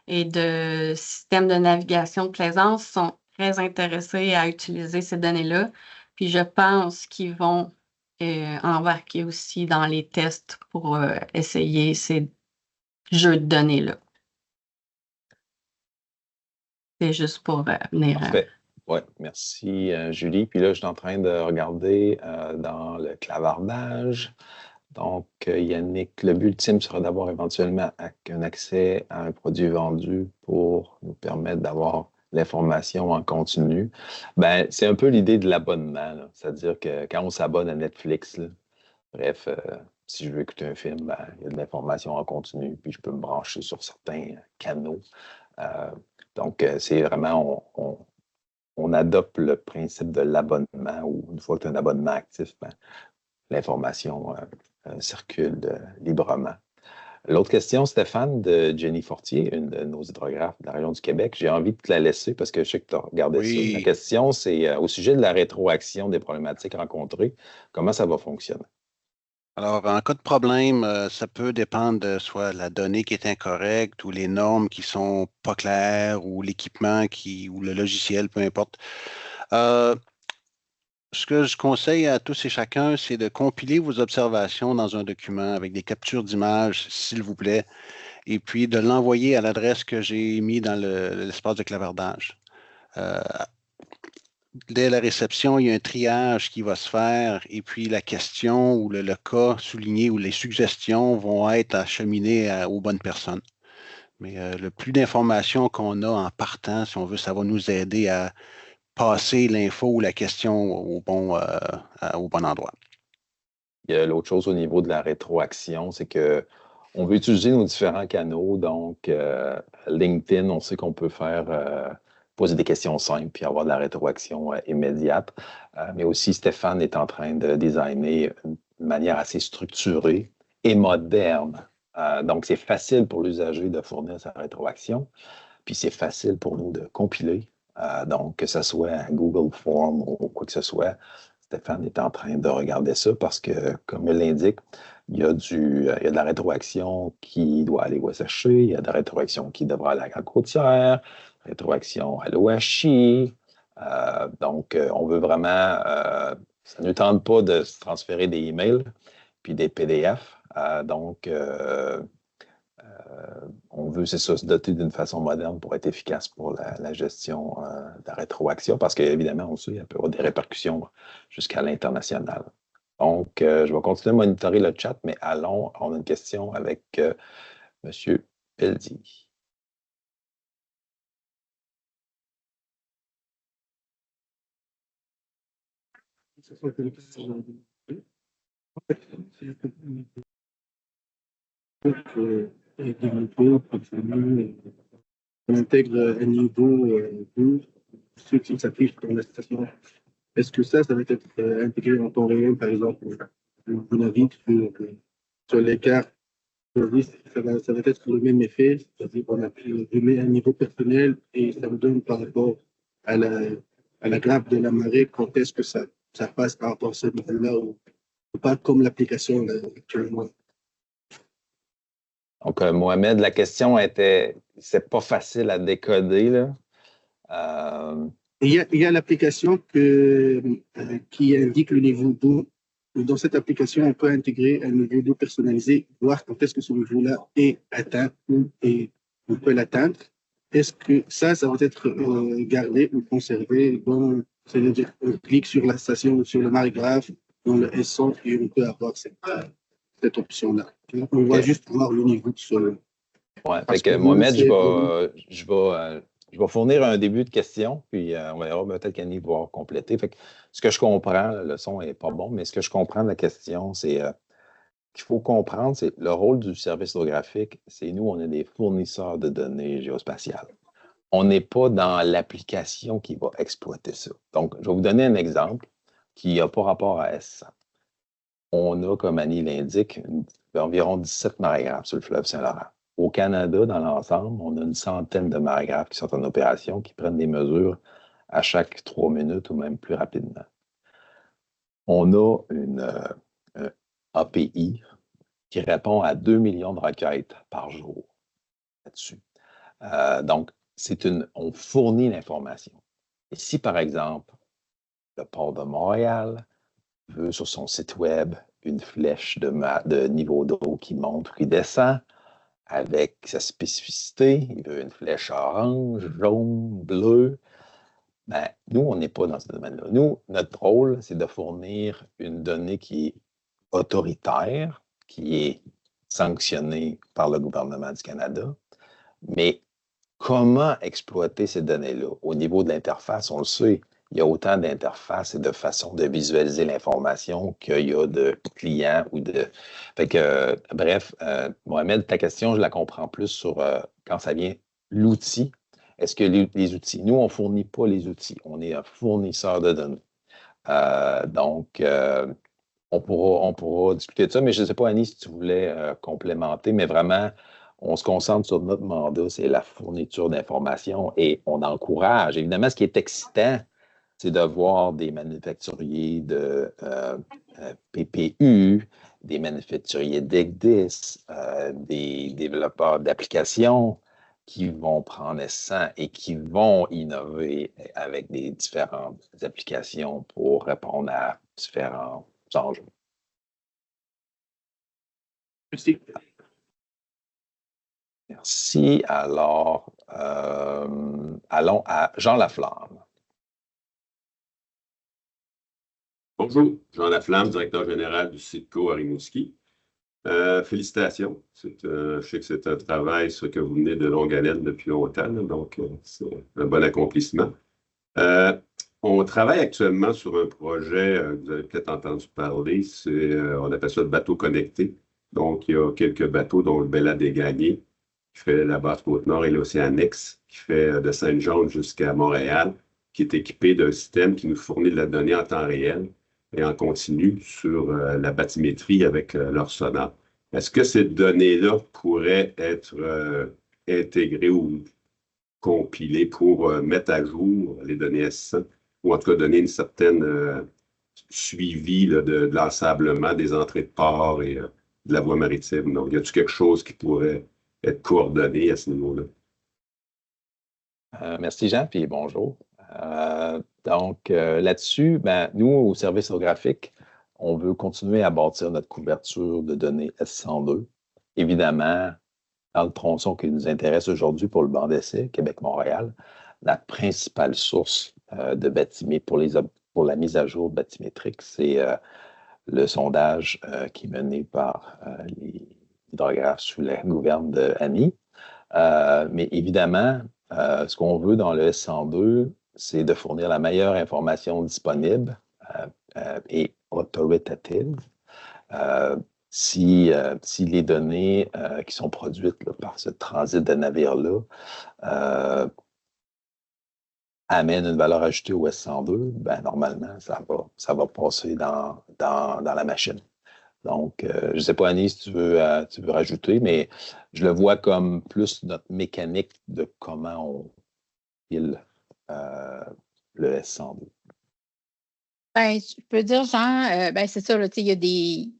et de systèmes de navigation de plaisance sont très intéressés à utiliser ces données-là. Puis, je pense qu'ils vont embarquer aussi dans les tests pour essayer ces jeux de données-là. C'est juste pour venir. Parfait. Oui, merci Julie. Puis là, je suis en train de regarder dans le clavardage. Donc, Yannick, le but ultime sera d'avoir éventuellement un accès à un produit vendu pour nous permettre d'avoir l'information en continu. Ben, c'est un peu l'idée de l'abonnement, là. C'est-à-dire que quand on s'abonne à Netflix, là, bref, si je veux écouter un film, ben, il y a de l'information en continu, puis je peux me brancher sur certains canaux. Donc, c'est vraiment, on adopte le principe de l'abonnement, où une fois que tu as un abonnement actif, ben, l'information circule librement. L'autre question, Stéphane, de Jenny Fortier, une de nos hydrographes de la région du Québec. J'ai envie de te la laisser parce que je sais que tu as regardé ça. La question, c'est au sujet de la rétroaction des problématiques rencontrées. Comment ça va fonctionner? Alors, en cas de problème, ça peut dépendre de soit la donnée qui est incorrecte ou les normes qui sont pas claires ou l'équipement ou le logiciel, peu importe. Ce que je conseille à tous et chacun, c'est de compiler vos observations dans un document avec des captures d'images, s'il vous plaît, et puis de l'envoyer à l'adresse que j'ai mis dans l'espace de clavardage. Dès la réception, il y a un triage qui va se faire et puis la question ou le cas souligné ou les suggestions vont être acheminées aux bonnes personnes. Mais le plus d'informations qu'on a en partant, si on veut, ça va nous aider à passer l'info ou la question au bon endroit. Il y a l'autre chose au niveau de la rétroaction, c'est qu'on veut utiliser nos différents canaux. Donc, LinkedIn, on sait qu'on peut poser des questions simples puis avoir de la rétroaction immédiate. Mais aussi, Stéphane est en train de designer une manière assez structurée et moderne. Donc, c'est facile pour l'usager de fournir sa rétroaction. Puis, c'est facile pour nous de compiler. Donc, que ce soit Google Form ou quoi que ce soit, Stéphane est en train de regarder ça parce que, comme il l'indique, il y a de la rétroaction qui doit aller au SHC, il y a de la rétroaction qui devra aller à la Grande Côtière, rétroaction à l'OHI. Donc, on veut vraiment, ça ne nous tente pas de se transférer des emails puis des PDF. On veut, c'est ça, se doter d'une façon moderne pour être efficace pour la gestion de la rétroaction, parce qu'évidemment, on sait, il peut y avoir des répercussions jusqu'à l'international. Donc, je vais continuer à monitorer le chat, mais allons, on a une question avec M. Peldi. On intègre un niveau 12, ce qui s'affiche dans la station. Est-ce que ça va être intégré en temps réel, par exemple, on navigue sur les cartes, ça va être le même effet, c'est-à-dire qu'on met un niveau personnel et ça me donne par rapport à la grappe de la marée, quand est-ce que ça passe par rapport à ce niveau-là, ou pas comme l'application actuellement. Donc, Mohamed, la question était, c'est pas facile à décoder, là. Il y a l'application qui indique le niveau d'eau. Dans cette application, on peut intégrer un niveau d'eau personnalisé, voir quand est-ce que ce niveau-là est atteint et on peut l'atteindre. Est-ce que ça va être gardé ou conservé? C'est-à-dire qu'on clique sur la station, sur le margraphe, dans le S100 et on peut avoir cette option-là. On va juste voir le niveau de ce... Oui, fait que Mohamed, je vais fournir un début de question, puis on verra peut-être qu'Annie va compléter. Fait que ce que je comprends, le son n'est pas bon, mais ce que je comprends de la question, c'est qu'il faut comprendre, c'est le rôle du service hydrographique, c'est nous, on est des fournisseurs de données géospatiales. On n'est pas dans l'application qui va exploiter ça. Donc, je vais vous donner un exemple qui n'a pas rapport à S100. On a, comme Annie l'indique, environ 17 marégraphes sur le fleuve Saint-Laurent. Au Canada, dans l'ensemble, on a une centaine de marégraphes qui sont en opération, qui prennent des mesures à chaque 3 minutes ou même plus rapidement. On a une API qui répond à 2 millions de requêtes par jour là-dessus. Donc, on fournit l'information. Et si, par exemple, le port de Montréal veut sur son site web une flèche de niveau d'eau qui monte ou qui descend avec sa spécificité, il veut une flèche orange, jaune, bleue, Ben, nous, on n'est pas dans ce domaine-là. Nous, notre rôle, c'est de fournir une donnée qui est autoritaire, qui est sanctionnée par le gouvernement du Canada. Mais comment exploiter ces données-là? Au niveau de l'interface, on le sait, il y a autant d'interfaces et de façons de visualiser l'information qu'il y a de clients ou de... Fait que, bref, Mohamed, ta question, je la comprends plus sur quand ça vient l'outil. Est-ce que les outils, nous, on ne fournit pas les outils, on est un fournisseur de données. Donc, on pourra discuter de ça, mais je ne sais pas, Annie, si tu voulais complémenter, mais vraiment, on se concentre sur notre mandat, c'est la fourniture d'informations et on encourage. Évidemment, ce qui est excitant, c'est de voir des manufacturiers de PPU, des manufacturiers d'ECDIS, des développeurs d'applications qui vont prendre essence et qui vont innover avec des différentes applications pour répondre à différents enjeux. Merci. Merci. Alors, allons à Jean Laflamme. Bonjour, Jean Laflamme, directeur général du CITCO à Rimouski. Félicitations. Je sais que c'est un travail que vous venez de longue haleine depuis longtemps, donc c'est un bon accomplissement. On travaille actuellement sur un projet, vous avez peut-être entendu parler, on appelle ça le bateau connecté. Donc, il y a quelques bateaux, dont le Bella des Gagnés, qui fait la Basse-Côte-Nord et l'Océanex, qui fait de Saint-Jean jusqu'à Montréal, qui est équipé d'un système qui nous fournit de la donnée en temps réel et en continu sur la bathymétrie avec leur sonar. Est-ce que ces données-là pourraient être intégrées ou compilées pour mettre à jour les données S100 ou en tout cas donner une certaine suivi là, de l'ensablement des entrées de port et de la voie maritime? Donc, y a-t-il quelque chose qui pourrait être coordonné à ce niveau-là? Merci Jean, puis bonjour. Donc, là-dessus, ben, nous, au service hydrographique, on veut continuer à bâtir notre couverture de données S102. Évidemment, dans le tronçon qui nous intéresse aujourd'hui pour le banc d'essai, Québec-Montréal, notre principale source de bathymétrie pour la mise à jour bathymétrique, c'est le sondage qui est mené par les hydrographes sous la gouverne de Annie. Mais évidemment, ce qu'on veut dans le S102, c'est de fournir la meilleure information disponible et autoritative. Si les données qui sont produites là, par ce transit de navire-là amènent une valeur ajoutée au S102, ben, normalement, ça va passer dans la machine. Donc, je ne sais pas, Annie, si tu veux rajouter, mais je le vois comme plus notre mécanique de comment on pile le S102. Ben, je peux dire, Jean, ben, c'est ça, là, il y a des.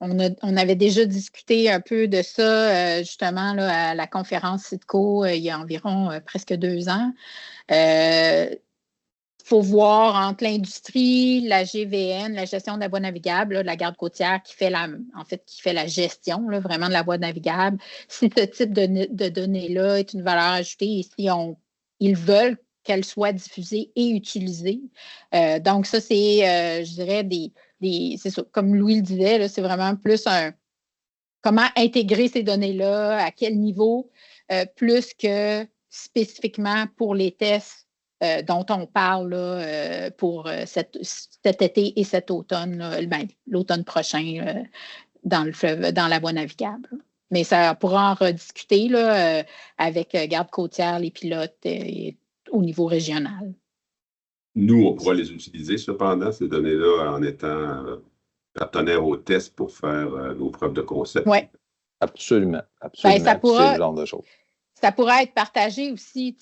On avait déjà discuté un peu de ça, justement, là, à la conférence CITCO il y a environ presque 2 ans. Il faut voir entre l'industrie, la GVN, la gestion de la voie navigable, là, la garde côtière qui fait la gestion là, vraiment de la voie navigable. Si ce type de données-là est une valeur ajoutée et si ils veulent qu'elle soit diffusée et utilisée. Donc, ça, c'est, je dirais, c'est ça, comme Louis le disait, là, c'est vraiment plus comment intégrer ces données-là, à quel niveau, plus que spécifiquement pour les tests dont on parle là, pour cet été et cet automne, là, ben, l'automne prochain dans le fleuve, dans la voie navigable. Mais ça pourra en rediscuter là, avec Garde côtière, les pilotes au niveau régional. Nous, on pourra les utiliser cependant, ces données-là, en étant partenaires au test pour faire nos preuves de concept. Oui. Absolument. Ben, ça pourra, c'est le genre de choses. Ça pourra être partagé aussi,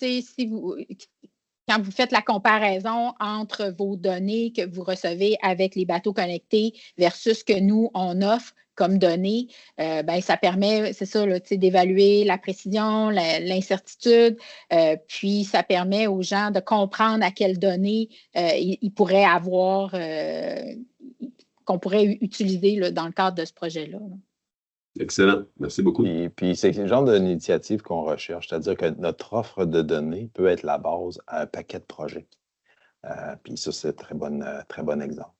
quand vous faites la comparaison entre vos données que vous recevez avec les bateaux connectés versus ce que nous, on offre comme données, ben, ça permet, c'est ça, là, d'évaluer la précision, l'incertitude, puis ça permet aux gens de comprendre à quelles données ils pourraient avoir, qu'on pourrait utiliser là, dans le cadre de ce projet-là. Excellent. Merci beaucoup. Puis c'est le genre d'initiative qu'on recherche, c'est-à-dire que notre offre de données peut être la base à un paquet de projets. Puis ça, c'est un très bon exemple.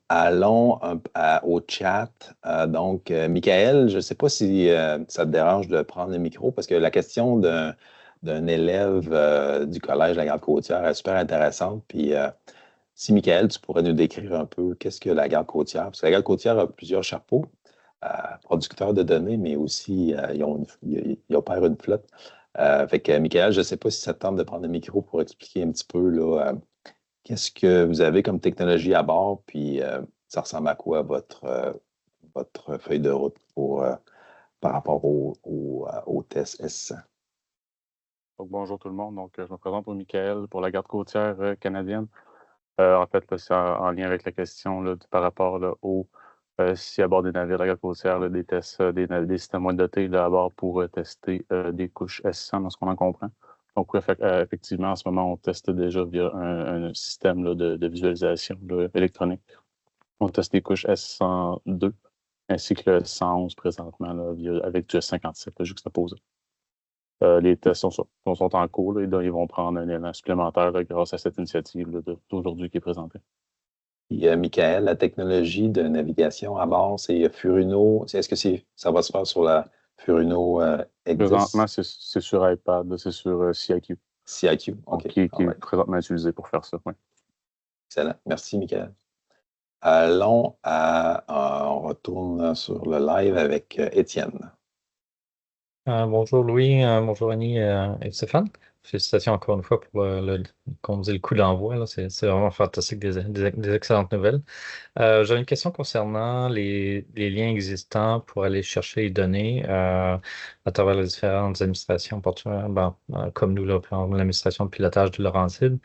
Allons au chat. Donc, Michael, je ne sais pas si ça te dérange de prendre le micro parce que la question d'un élève du collège de la Garde-Côtière est super intéressante. Puis, si, Michael, tu pourrais nous décrire un peu qu'est-ce que la Garde-Côtière, parce que la Garde-Côtière a plusieurs chapeaux, producteurs de données, mais aussi ils opèrent une flotte. Fait que, Michael, je ne sais pas si ça te tente de prendre le micro pour expliquer un petit peu là, qu'est-ce que vous avez comme technologie à bord, puis ça ressemble à quoi votre feuille de route par rapport au test S100? Donc, bonjour tout le monde. Donc, je me présente pour Michael pour la Garde-Côtière canadienne. En fait, là, c'est en lien avec la question là, par rapport là, si à bord des navires de la Garde-Côtière, des tests, des systèmes moins dotés là, à bord pour tester des couches S100, dans ce qu'on en comprend. Donc, effectivement, en ce moment, on teste déjà via un système là, de visualisation là, électronique. On teste les couches S102 ainsi que le 111 présentement là, avec du S57 juxtaposé. Les tests sont en cours là, et ils vont prendre un élan supplémentaire là, grâce à cette initiative d'aujourd'hui qui est présentée. Michael, la technologie de navigation à bord, c'est Furuno. Est-ce que ça va se faire sur la Furuno X10? Présentement, c'est sur iPad, c'est sur CIQ. CIQ, OK. Qui est présentement utilisé pour faire ça, oui. Excellent. Merci, Michael. On retourne sur le live avec Étienne. Bonjour Louis, bonjour Annie et Stéphane. Félicitations encore une fois pour qu'on vous ait le coup d'envoi. C'est vraiment fantastique, des excellentes nouvelles. J'avais une question concernant les liens existants pour aller chercher les données à travers les différentes administrations portuaires, comme nous, là, l'administration de pilotage de Laurentide.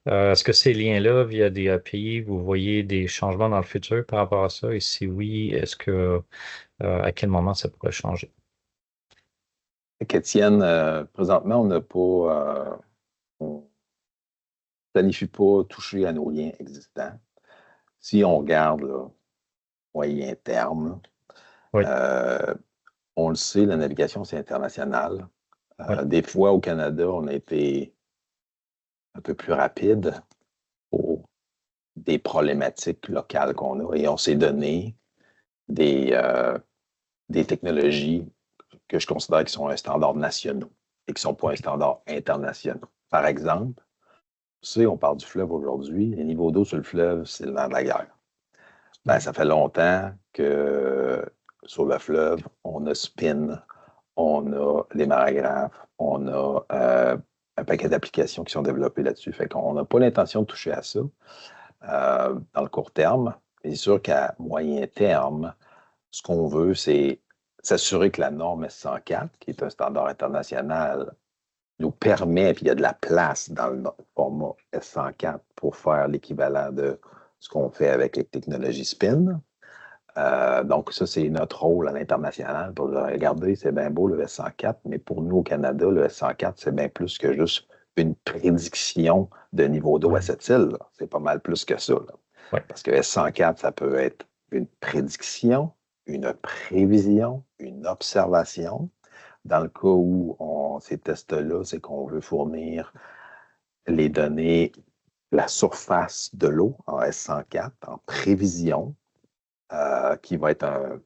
Est-ce que ces liens-là, via des API, vous voyez des changements dans le futur par rapport à ça? Et si oui, est-ce que à quel moment ça pourrait changer? Étienne, présentement, on ne planifie pas toucher à nos liens existants. Si on regarde là, moyen terme, Oui. on le sait, la navigation, c'est international. Oui. Des fois, au Canada, on a été un peu plus rapide pour des problématiques locales qu'on a et on s'est donné des technologies que je considère qui sont un standard national et qui ne sont pas un standard international. Par exemple, on parle du fleuve aujourd'hui, les niveaux d'eau sur le fleuve, c'est le nerf de la guerre. Ça fait longtemps que sur le fleuve, on a SPIN, on a les marographes, on a un paquet d'applications qui sont développées là-dessus. Fait qu'on n'a pas l'intention de toucher à ça dans le court terme. Mais c'est sûr qu'à moyen terme, ce qu'on veut, c'est s'assurer que la norme S104, qui est un standard international, nous permet, puis il y a de la place dans le format S104 pour faire l'équivalent de ce qu'on fait avec les technologies SPIN. Donc, ça, c'est notre rôle à l'international pour dire, regardez, c'est bien beau le S104, mais pour nous au Canada, le S104, c'est bien plus que juste une prédiction de niveau d'eau à cette île. C'est pas mal plus que ça. Ouais. Parce que S104, ça peut être une prédiction, une prévision, une observation. Dans le cas où ces tests-là, c'est qu'on veut fournir les données, la surface de l'eau en S104, en prévision, qui va être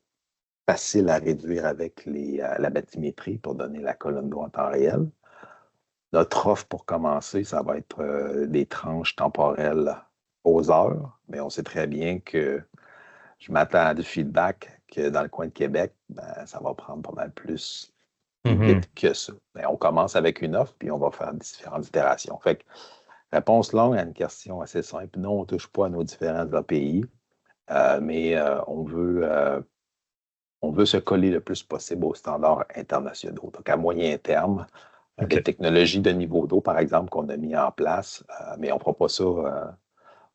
facile à réduire avec la bathymétrie pour donner la colonne d'eau en temps réel. Notre offre pour commencer, ça va être des tranches temporelles aux heures, mais on sait très bien que je m'attends à du feedback que dans le coin de Québec, ça va prendre pas mal plus vite que ça. Mais on commence avec une offre, puis on va faire différentes itérations. Fait que, réponse longue à une question assez simple. Non, on ne touche pas à nos différents API, mais on veut se coller le plus possible aux standards internationaux. Donc, à moyen terme, des technologies de niveau d'eau, par exemple, qu'on a mis en place, mais on ne fera pas ça.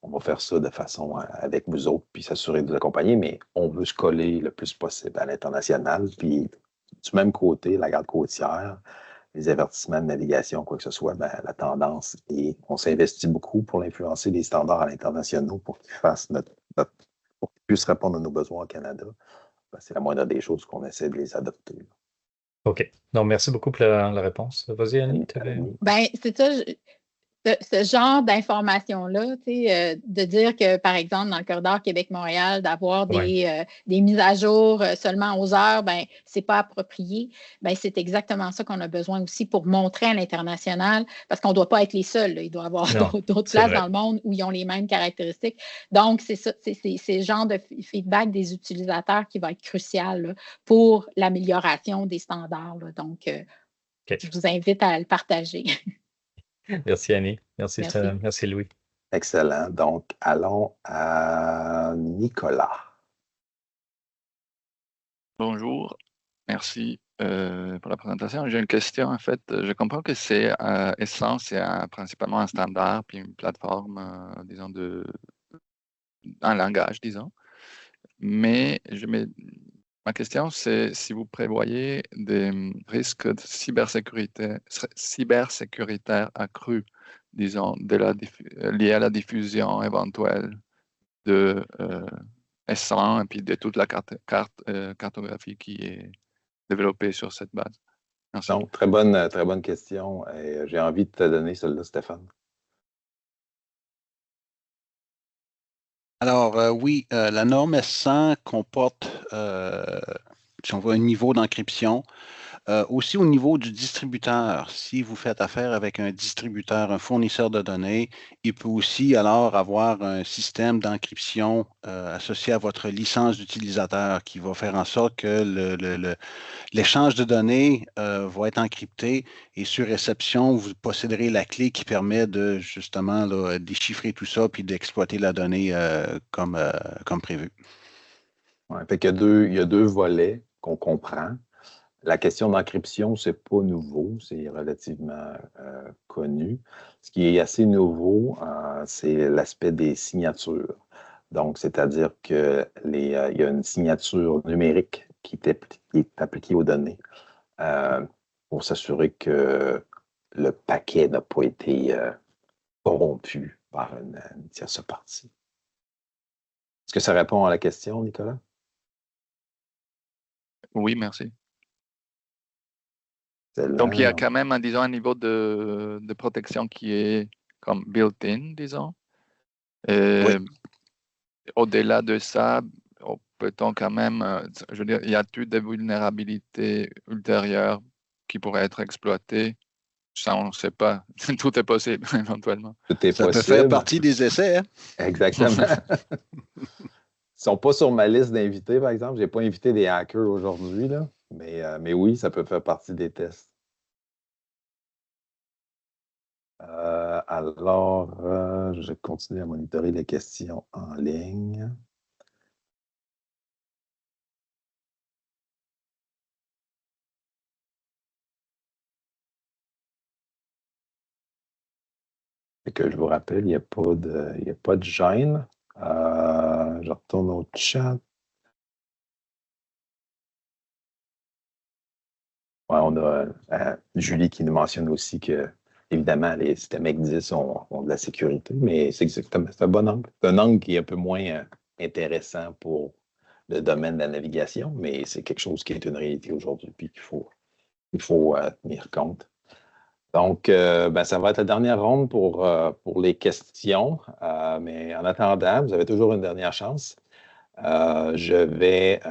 On va faire ça de façon avec vous autres, puis s'assurer de vous accompagner, mais on veut se coller le plus possible à l'international. Puis, du même côté, la garde côtière, les avertissements de navigation, quoi que ce soit, la tendance est, on s'investit beaucoup pour influencer les standards à l'international pour qu'ils fassent pour qu'ils puissent répondre à nos besoins au Canada. C'est la moindre des choses qu'on essaie de les adopter. OK. Donc, merci beaucoup pour la réponse. Vas-y, Annie. C'est ça. ce genre d'informations-là, de dire que, par exemple, dans le corridor Québec-Montréal, d'avoir des mises à jour seulement aux heures, ben, c'est pas approprié. Ben, c'est exactement ça qu'on a besoin aussi pour montrer à l'international, parce qu'on ne doit pas être les seuls. Là. Il doit y avoir d'autres places dans le monde où ils ont les mêmes caractéristiques. Donc, c'est ça, c'est ce genre de feedback des utilisateurs qui va être crucial là, pour l'amélioration des standards. Là. Donc, je vous invite à le partager. Merci Annie. Merci Louis. Excellent. Donc, allons à Nicolas. Bonjour. Merci pour la présentation. J'ai une question, en fait. Je comprends que c'est Essence, c'est principalement un standard, puis une plateforme, disons, un langage, disons. Mais ma question, c'est si vous prévoyez des risques de cybersécuritaires accrus, disons, liés à la diffusion éventuelle de S100 et puis de toute la cartographie qui est développée sur cette base. Merci. Donc, très bonne question. Et j'ai envie de te donner celle-là, Stéphane. Alors, oui, la norme S100 comporte, si on veut, un niveau d'encryption. Aussi au niveau du distributeur, si vous faites affaire avec un distributeur, un fournisseur de données, il peut aussi alors avoir un système d'encryption associé à votre licence d'utilisateur qui va faire en sorte que l'échange de données va être encrypté et sur réception, vous posséderez la clé qui permet de justement là, déchiffrer tout ça puis d'exploiter la donnée comme prévu. Ouais, fait qu'il y a deux volets qu'on comprend. La question d'encryption, ce n'est pas nouveau, c'est relativement connu. Ce qui est assez nouveau, c'est l'aspect des signatures. Donc, c'est-à-dire qu'il y a une signature numérique qui est appliquée aux données pour s'assurer que le paquet n'a pas été corrompu par une tierce partie. Est-ce que ça répond à la question, Nicolas? Oui, merci. Donc, il y a quand même, disons, un niveau de protection qui est comme built-in, disons. Oui. Au-delà de ça, peut-on quand même, je veux dire, y a-t-il des vulnérabilités ultérieures qui pourraient être exploitées? Ça, on ne sait pas. Tout est possible, éventuellement. Tout est ça possible. Peut faire partie des essais. Hein? Exactement. Ils ne sont pas sur ma liste d'invités, par exemple. Je n'ai pas invité des hackers aujourd'hui, là. Mais oui, ça peut faire partie des tests. Alors, je continue à monitorer les questions en ligne. Et que je vous rappelle, il n'y a pas de gêne. Je retourne au chat. Ouais, on a Julie qui nous mentionne aussi que, évidemment, les systèmes EC10 ont de la sécurité, mais c'est exactement, c'est un bon angle. C'est un angle qui est un peu moins intéressant pour le domaine de la navigation, mais c'est quelque chose qui est une réalité aujourd'hui, puis qu'il faut tenir compte. Donc, ça va être la dernière ronde pour les questions, mais en attendant, vous avez toujours une dernière chance. Je vais...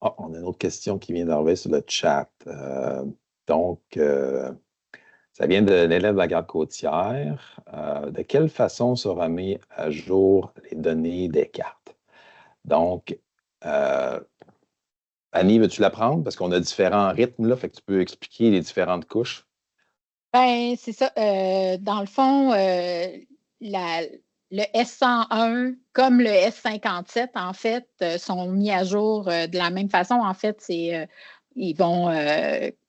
on a une autre question qui vient d'arriver sur le chat. Donc, ça vient de l'élève de la garde côtière. De quelle façon sera mis à jour les données des cartes? Donc, Annie, veux-tu la prendre? Parce qu'on a différents rythmes, là, fait que tu peux expliquer les différentes couches. Ben, c'est ça. Dans le fond, le S101 comme le S57, en fait, sont mis à jour de la même façon. En fait, ils vont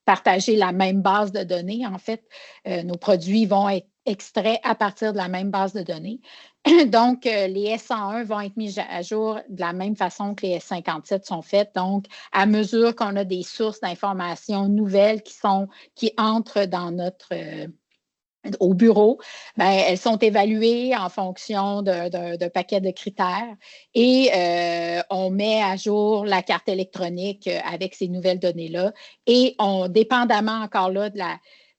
partager la même base de données. En fait, nos produits vont être extraits à partir de la même base de données. Donc, les S101 vont être mis à jour de la même façon que les S57 sont faits. Donc, à mesure qu'on a des sources d'informations nouvelles qui entrent dans au bureau, elles sont évaluées en fonction d'un paquet de critères et on met à jour la carte électronique avec ces nouvelles données-là et dépendamment encore là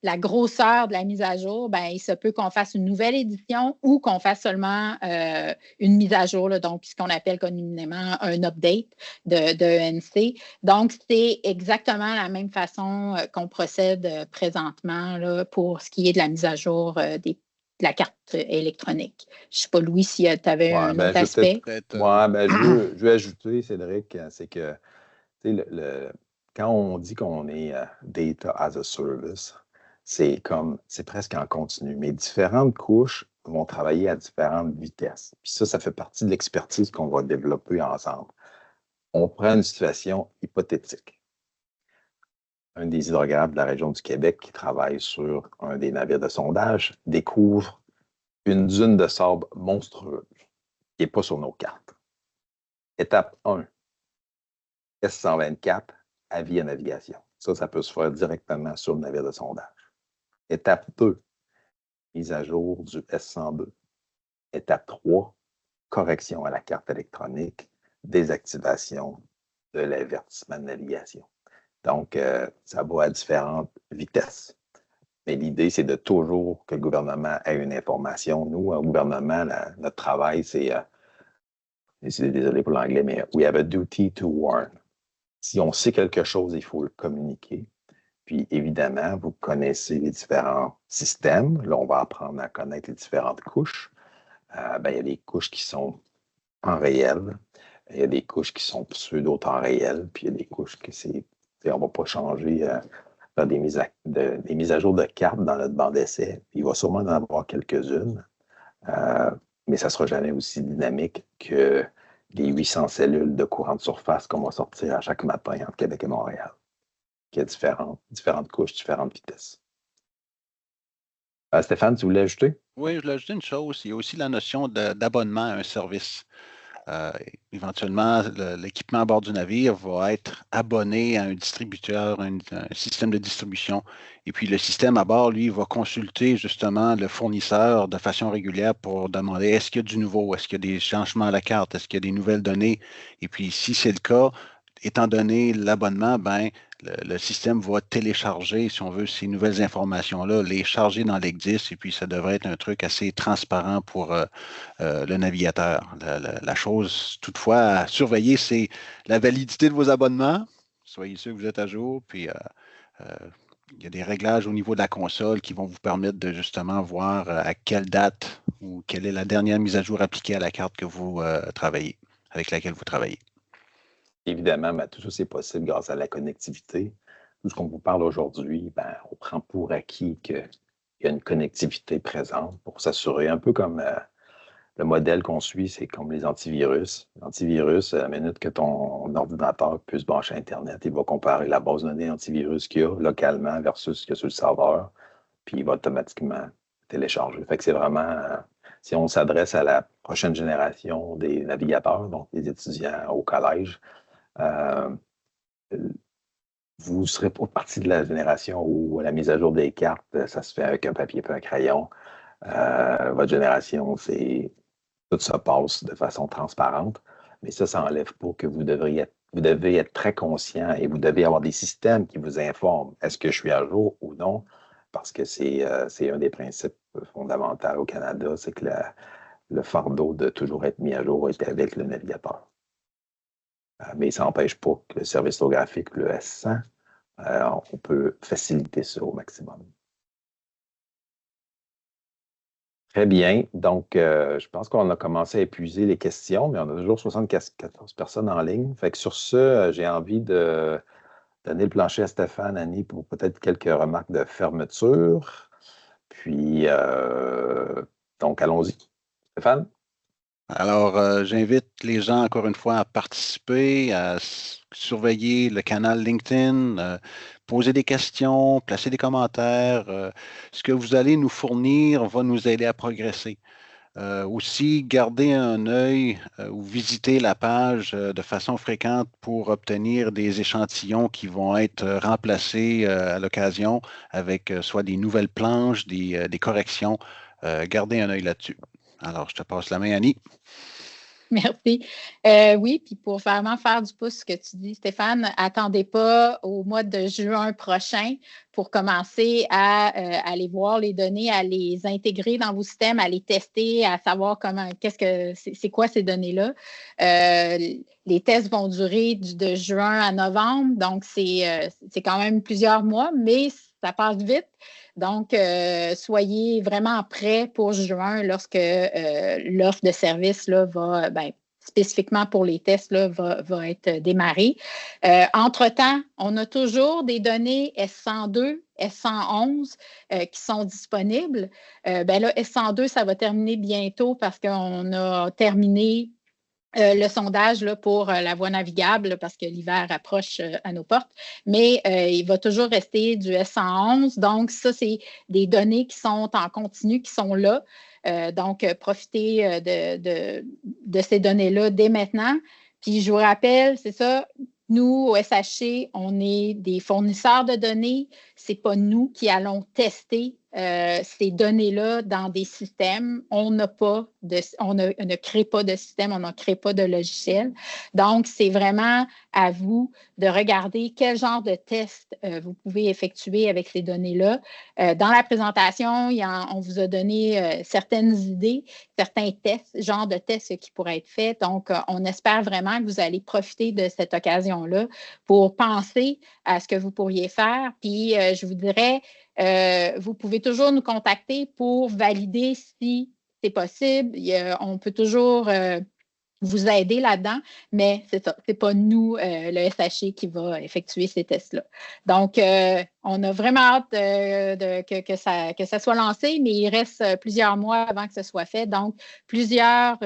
la grosseur de la mise à jour, ben, il se peut qu'on fasse une nouvelle édition ou qu'on fasse seulement une mise à jour, là, donc ce qu'on appelle communément un update de ENC. Donc, c'est exactement la même façon qu'on procède présentement là, pour ce qui est de la mise à jour de la carte électronique. Je ne sais pas, Louis, si tu avais un autre aspect. Je veux ajouter, Cédric, c'est que quand on dit qu'on est Data as a Service, c'est presque en continu, mais différentes couches vont travailler à différentes vitesses. Puis ça fait partie de l'expertise qu'on va développer ensemble. On prend une situation hypothétique. Un des hydrographes de la région du Québec qui travaille sur un des navires de sondage découvre une dune de sable monstrueuse qui n'est pas sur nos cartes. Étape 1, S124, avis à navigation. Ça peut se faire directement sur le navire de sondage. Étape 2, mise à jour du S102. Étape 3, correction à la carte électronique, désactivation de l'avertissement de navigation. Donc, ça va à différentes vitesses. Mais l'idée, c'est de toujours que le gouvernement ait une information. Nous, au gouvernement, notre travail, c'est, désolé pour l'anglais, mais we have a duty to warn. Si on sait quelque chose, il faut le communiquer. Puis, évidemment, vous connaissez les différents systèmes. Là, on va apprendre à connaître les différentes couches. Il y a des couches qui sont en réel. Il y a des couches qui sont pseudo-temps réel. Puis, il y a des couches qui on ne va pas changer faire des mises à jour de cartes dans notre banc d'essai. Il va sûrement en avoir quelques-unes. Mais ça ne sera jamais aussi dynamique que les 800 cellules de courant de surface qu'on va sortir à chaque matin entre Québec et Montréal. Il y a différentes couches, différentes vitesses. Stéphane, tu voulais ajouter? Oui, je voulais ajouter une chose. Il y a aussi la notion d'abonnement à un service. Éventuellement, l'équipement à bord du navire va être abonné à un distributeur, un système de distribution. Et puis, le système à bord, lui, va consulter justement le fournisseur de façon régulière pour demander est-ce qu'il y a du nouveau, est-ce qu'il y a des changements à la carte, est-ce qu'il y a des nouvelles données. Et puis, si c'est le cas, étant donné l'abonnement, le système va télécharger, si on veut, ces nouvelles informations-là, les charger dans l'ECDIS, et puis ça devrait être un truc assez transparent pour le navigateur. La chose, toutefois, à surveiller, c'est la validité de vos abonnements. Soyez sûr que vous êtes à jour, puis il y a des réglages au niveau de la console qui vont vous permettre de justement voir à quelle date ou quelle est la dernière mise à jour appliquée à la carte que vous travaillez, avec laquelle vous travaillez. Évidemment, tout ça, c'est possible grâce à la connectivité. Tout ce qu'on vous parle aujourd'hui, on prend pour acquis qu'il y a une connectivité présente pour s'assurer, un peu comme le modèle qu'on suit, c'est comme les antivirus. L'antivirus, à la minute que ton ordinateur peut se brancher à Internet, il va comparer la base de données antivirus qu'il y a localement versus ce qu'il y a sur le serveur, puis il va automatiquement télécharger. Fait que c'est vraiment, si on s'adresse à la prochaine génération des navigateurs, donc des étudiants au collège, vous ne serez pas partie de la génération où la mise à jour des cartes, ça se fait avec un papier et un crayon. Votre génération, tout ça passe de façon transparente, mais ça n'enlève pas que vous devez être très conscient et vous devez avoir des systèmes qui vous informent est-ce que je suis à jour ou non, parce que c'est un des principes fondamentaux au Canada, c'est que le fardeau de toujours être mis à jour est avec le navigateur. Mais ça n'empêche pas que le service hydrographique, le S100, on peut faciliter ça au maximum. Très bien. Donc, je pense qu'on a commencé à épuiser les questions, mais on a toujours 74 personnes en ligne. Fait que sur ce, j'ai envie de donner le plancher à Stéphane, Annie, pour peut-être quelques remarques de fermeture. Puis, donc, allons-y. Stéphane? Alors, j'invite les gens, encore une fois, à participer, à surveiller le canal LinkedIn, poser des questions, placer des commentaires. Ce que vous allez nous fournir va nous aider à progresser. Aussi, gardez un œil ou visiter la page de façon fréquente pour obtenir des échantillons qui vont être remplacés à l'occasion avec soit des nouvelles planches, des corrections. Gardez un œil là-dessus. Alors, je te passe la main, Annie. Merci. Oui, puis pour vraiment faire du pouce ce que tu dis, Stéphane, attendez pas au mois de juin prochain pour commencer à aller voir les données, à les intégrer dans vos systèmes, à les tester, à savoir c'est quoi ces données-là. Les tests vont durer de juin à novembre, donc c'est quand même plusieurs mois, mais ça passe vite. Donc, soyez vraiment prêts pour juin lorsque l'offre de service là, va, spécifiquement pour les tests, là, va être démarrée. Entre-temps, on a toujours des données S102, S111 qui sont disponibles. Là, S102, ça va terminer bientôt parce qu'on a terminé le sondage là, pour la voie navigable parce que l'hiver approche à nos portes, mais il va toujours rester du S111. Donc, ça, c'est des données qui sont en continu, qui sont là. Donc, profitez de ces données-là dès maintenant. Puis, je vous rappelle, c'est ça, nous, au SHC, on est des fournisseurs de données. Ce n'est pas nous qui allons tester ces données-là dans des systèmes. On ne crée pas de système, on ne crée pas de logiciel. Donc, c'est vraiment à vous de regarder quel genre de test vous pouvez effectuer avec ces données-là. Dans la présentation, on vous a donné certaines idées, certains tests, genre de tests qui pourraient être faits. Donc, on espère vraiment que vous allez profiter de cette occasion-là pour penser à ce que vous pourriez faire. Puis, je vous dirais, vous pouvez toujours nous contacter pour valider si c'est possible. On peut toujours vous aider là-dedans, mais c'est ça, c'est pas nous, le SHC, qui va effectuer ces tests-là. Donc, on a vraiment hâte que ça soit lancé, mais il reste plusieurs mois avant que ce soit fait. Donc, plusieurs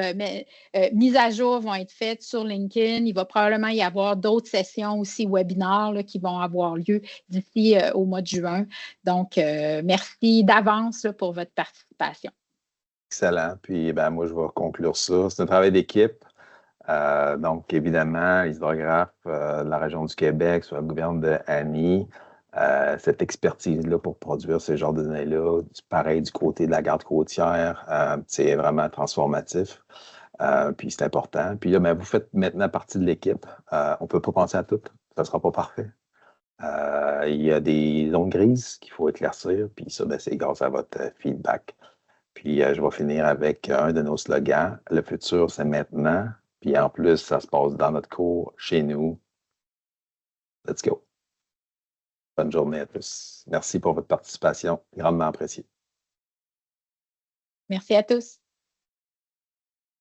mises à jour vont être faites sur LinkedIn. Il va probablement y avoir d'autres sessions aussi, webinaires là, qui vont avoir lieu d'ici au mois de juin. Donc, merci d'avance là, pour votre participation. Excellent. Puis, moi, je vais conclure ça. C'est un travail d'équipe. Donc, évidemment, les hydrographes de la région du Québec, sous la gouverne de Annie, cette expertise-là pour produire ce genre de données-là, pareil du côté de la garde côtière, c'est vraiment transformatif. Puis, c'est important. Puis là, vous faites maintenant partie de l'équipe. On ne peut pas penser à tout. Ça ne sera pas parfait. Il y a des zones grises qu'il faut éclaircir. Puis ça, c'est grâce à votre feedback. Puis, je vais finir avec un de nos slogans. Le futur, c'est maintenant. Puis, en plus, ça se passe dans notre cours, chez nous. Let's go. Bonne journée à tous. Merci pour votre participation. Grandement apprécié. Merci à tous.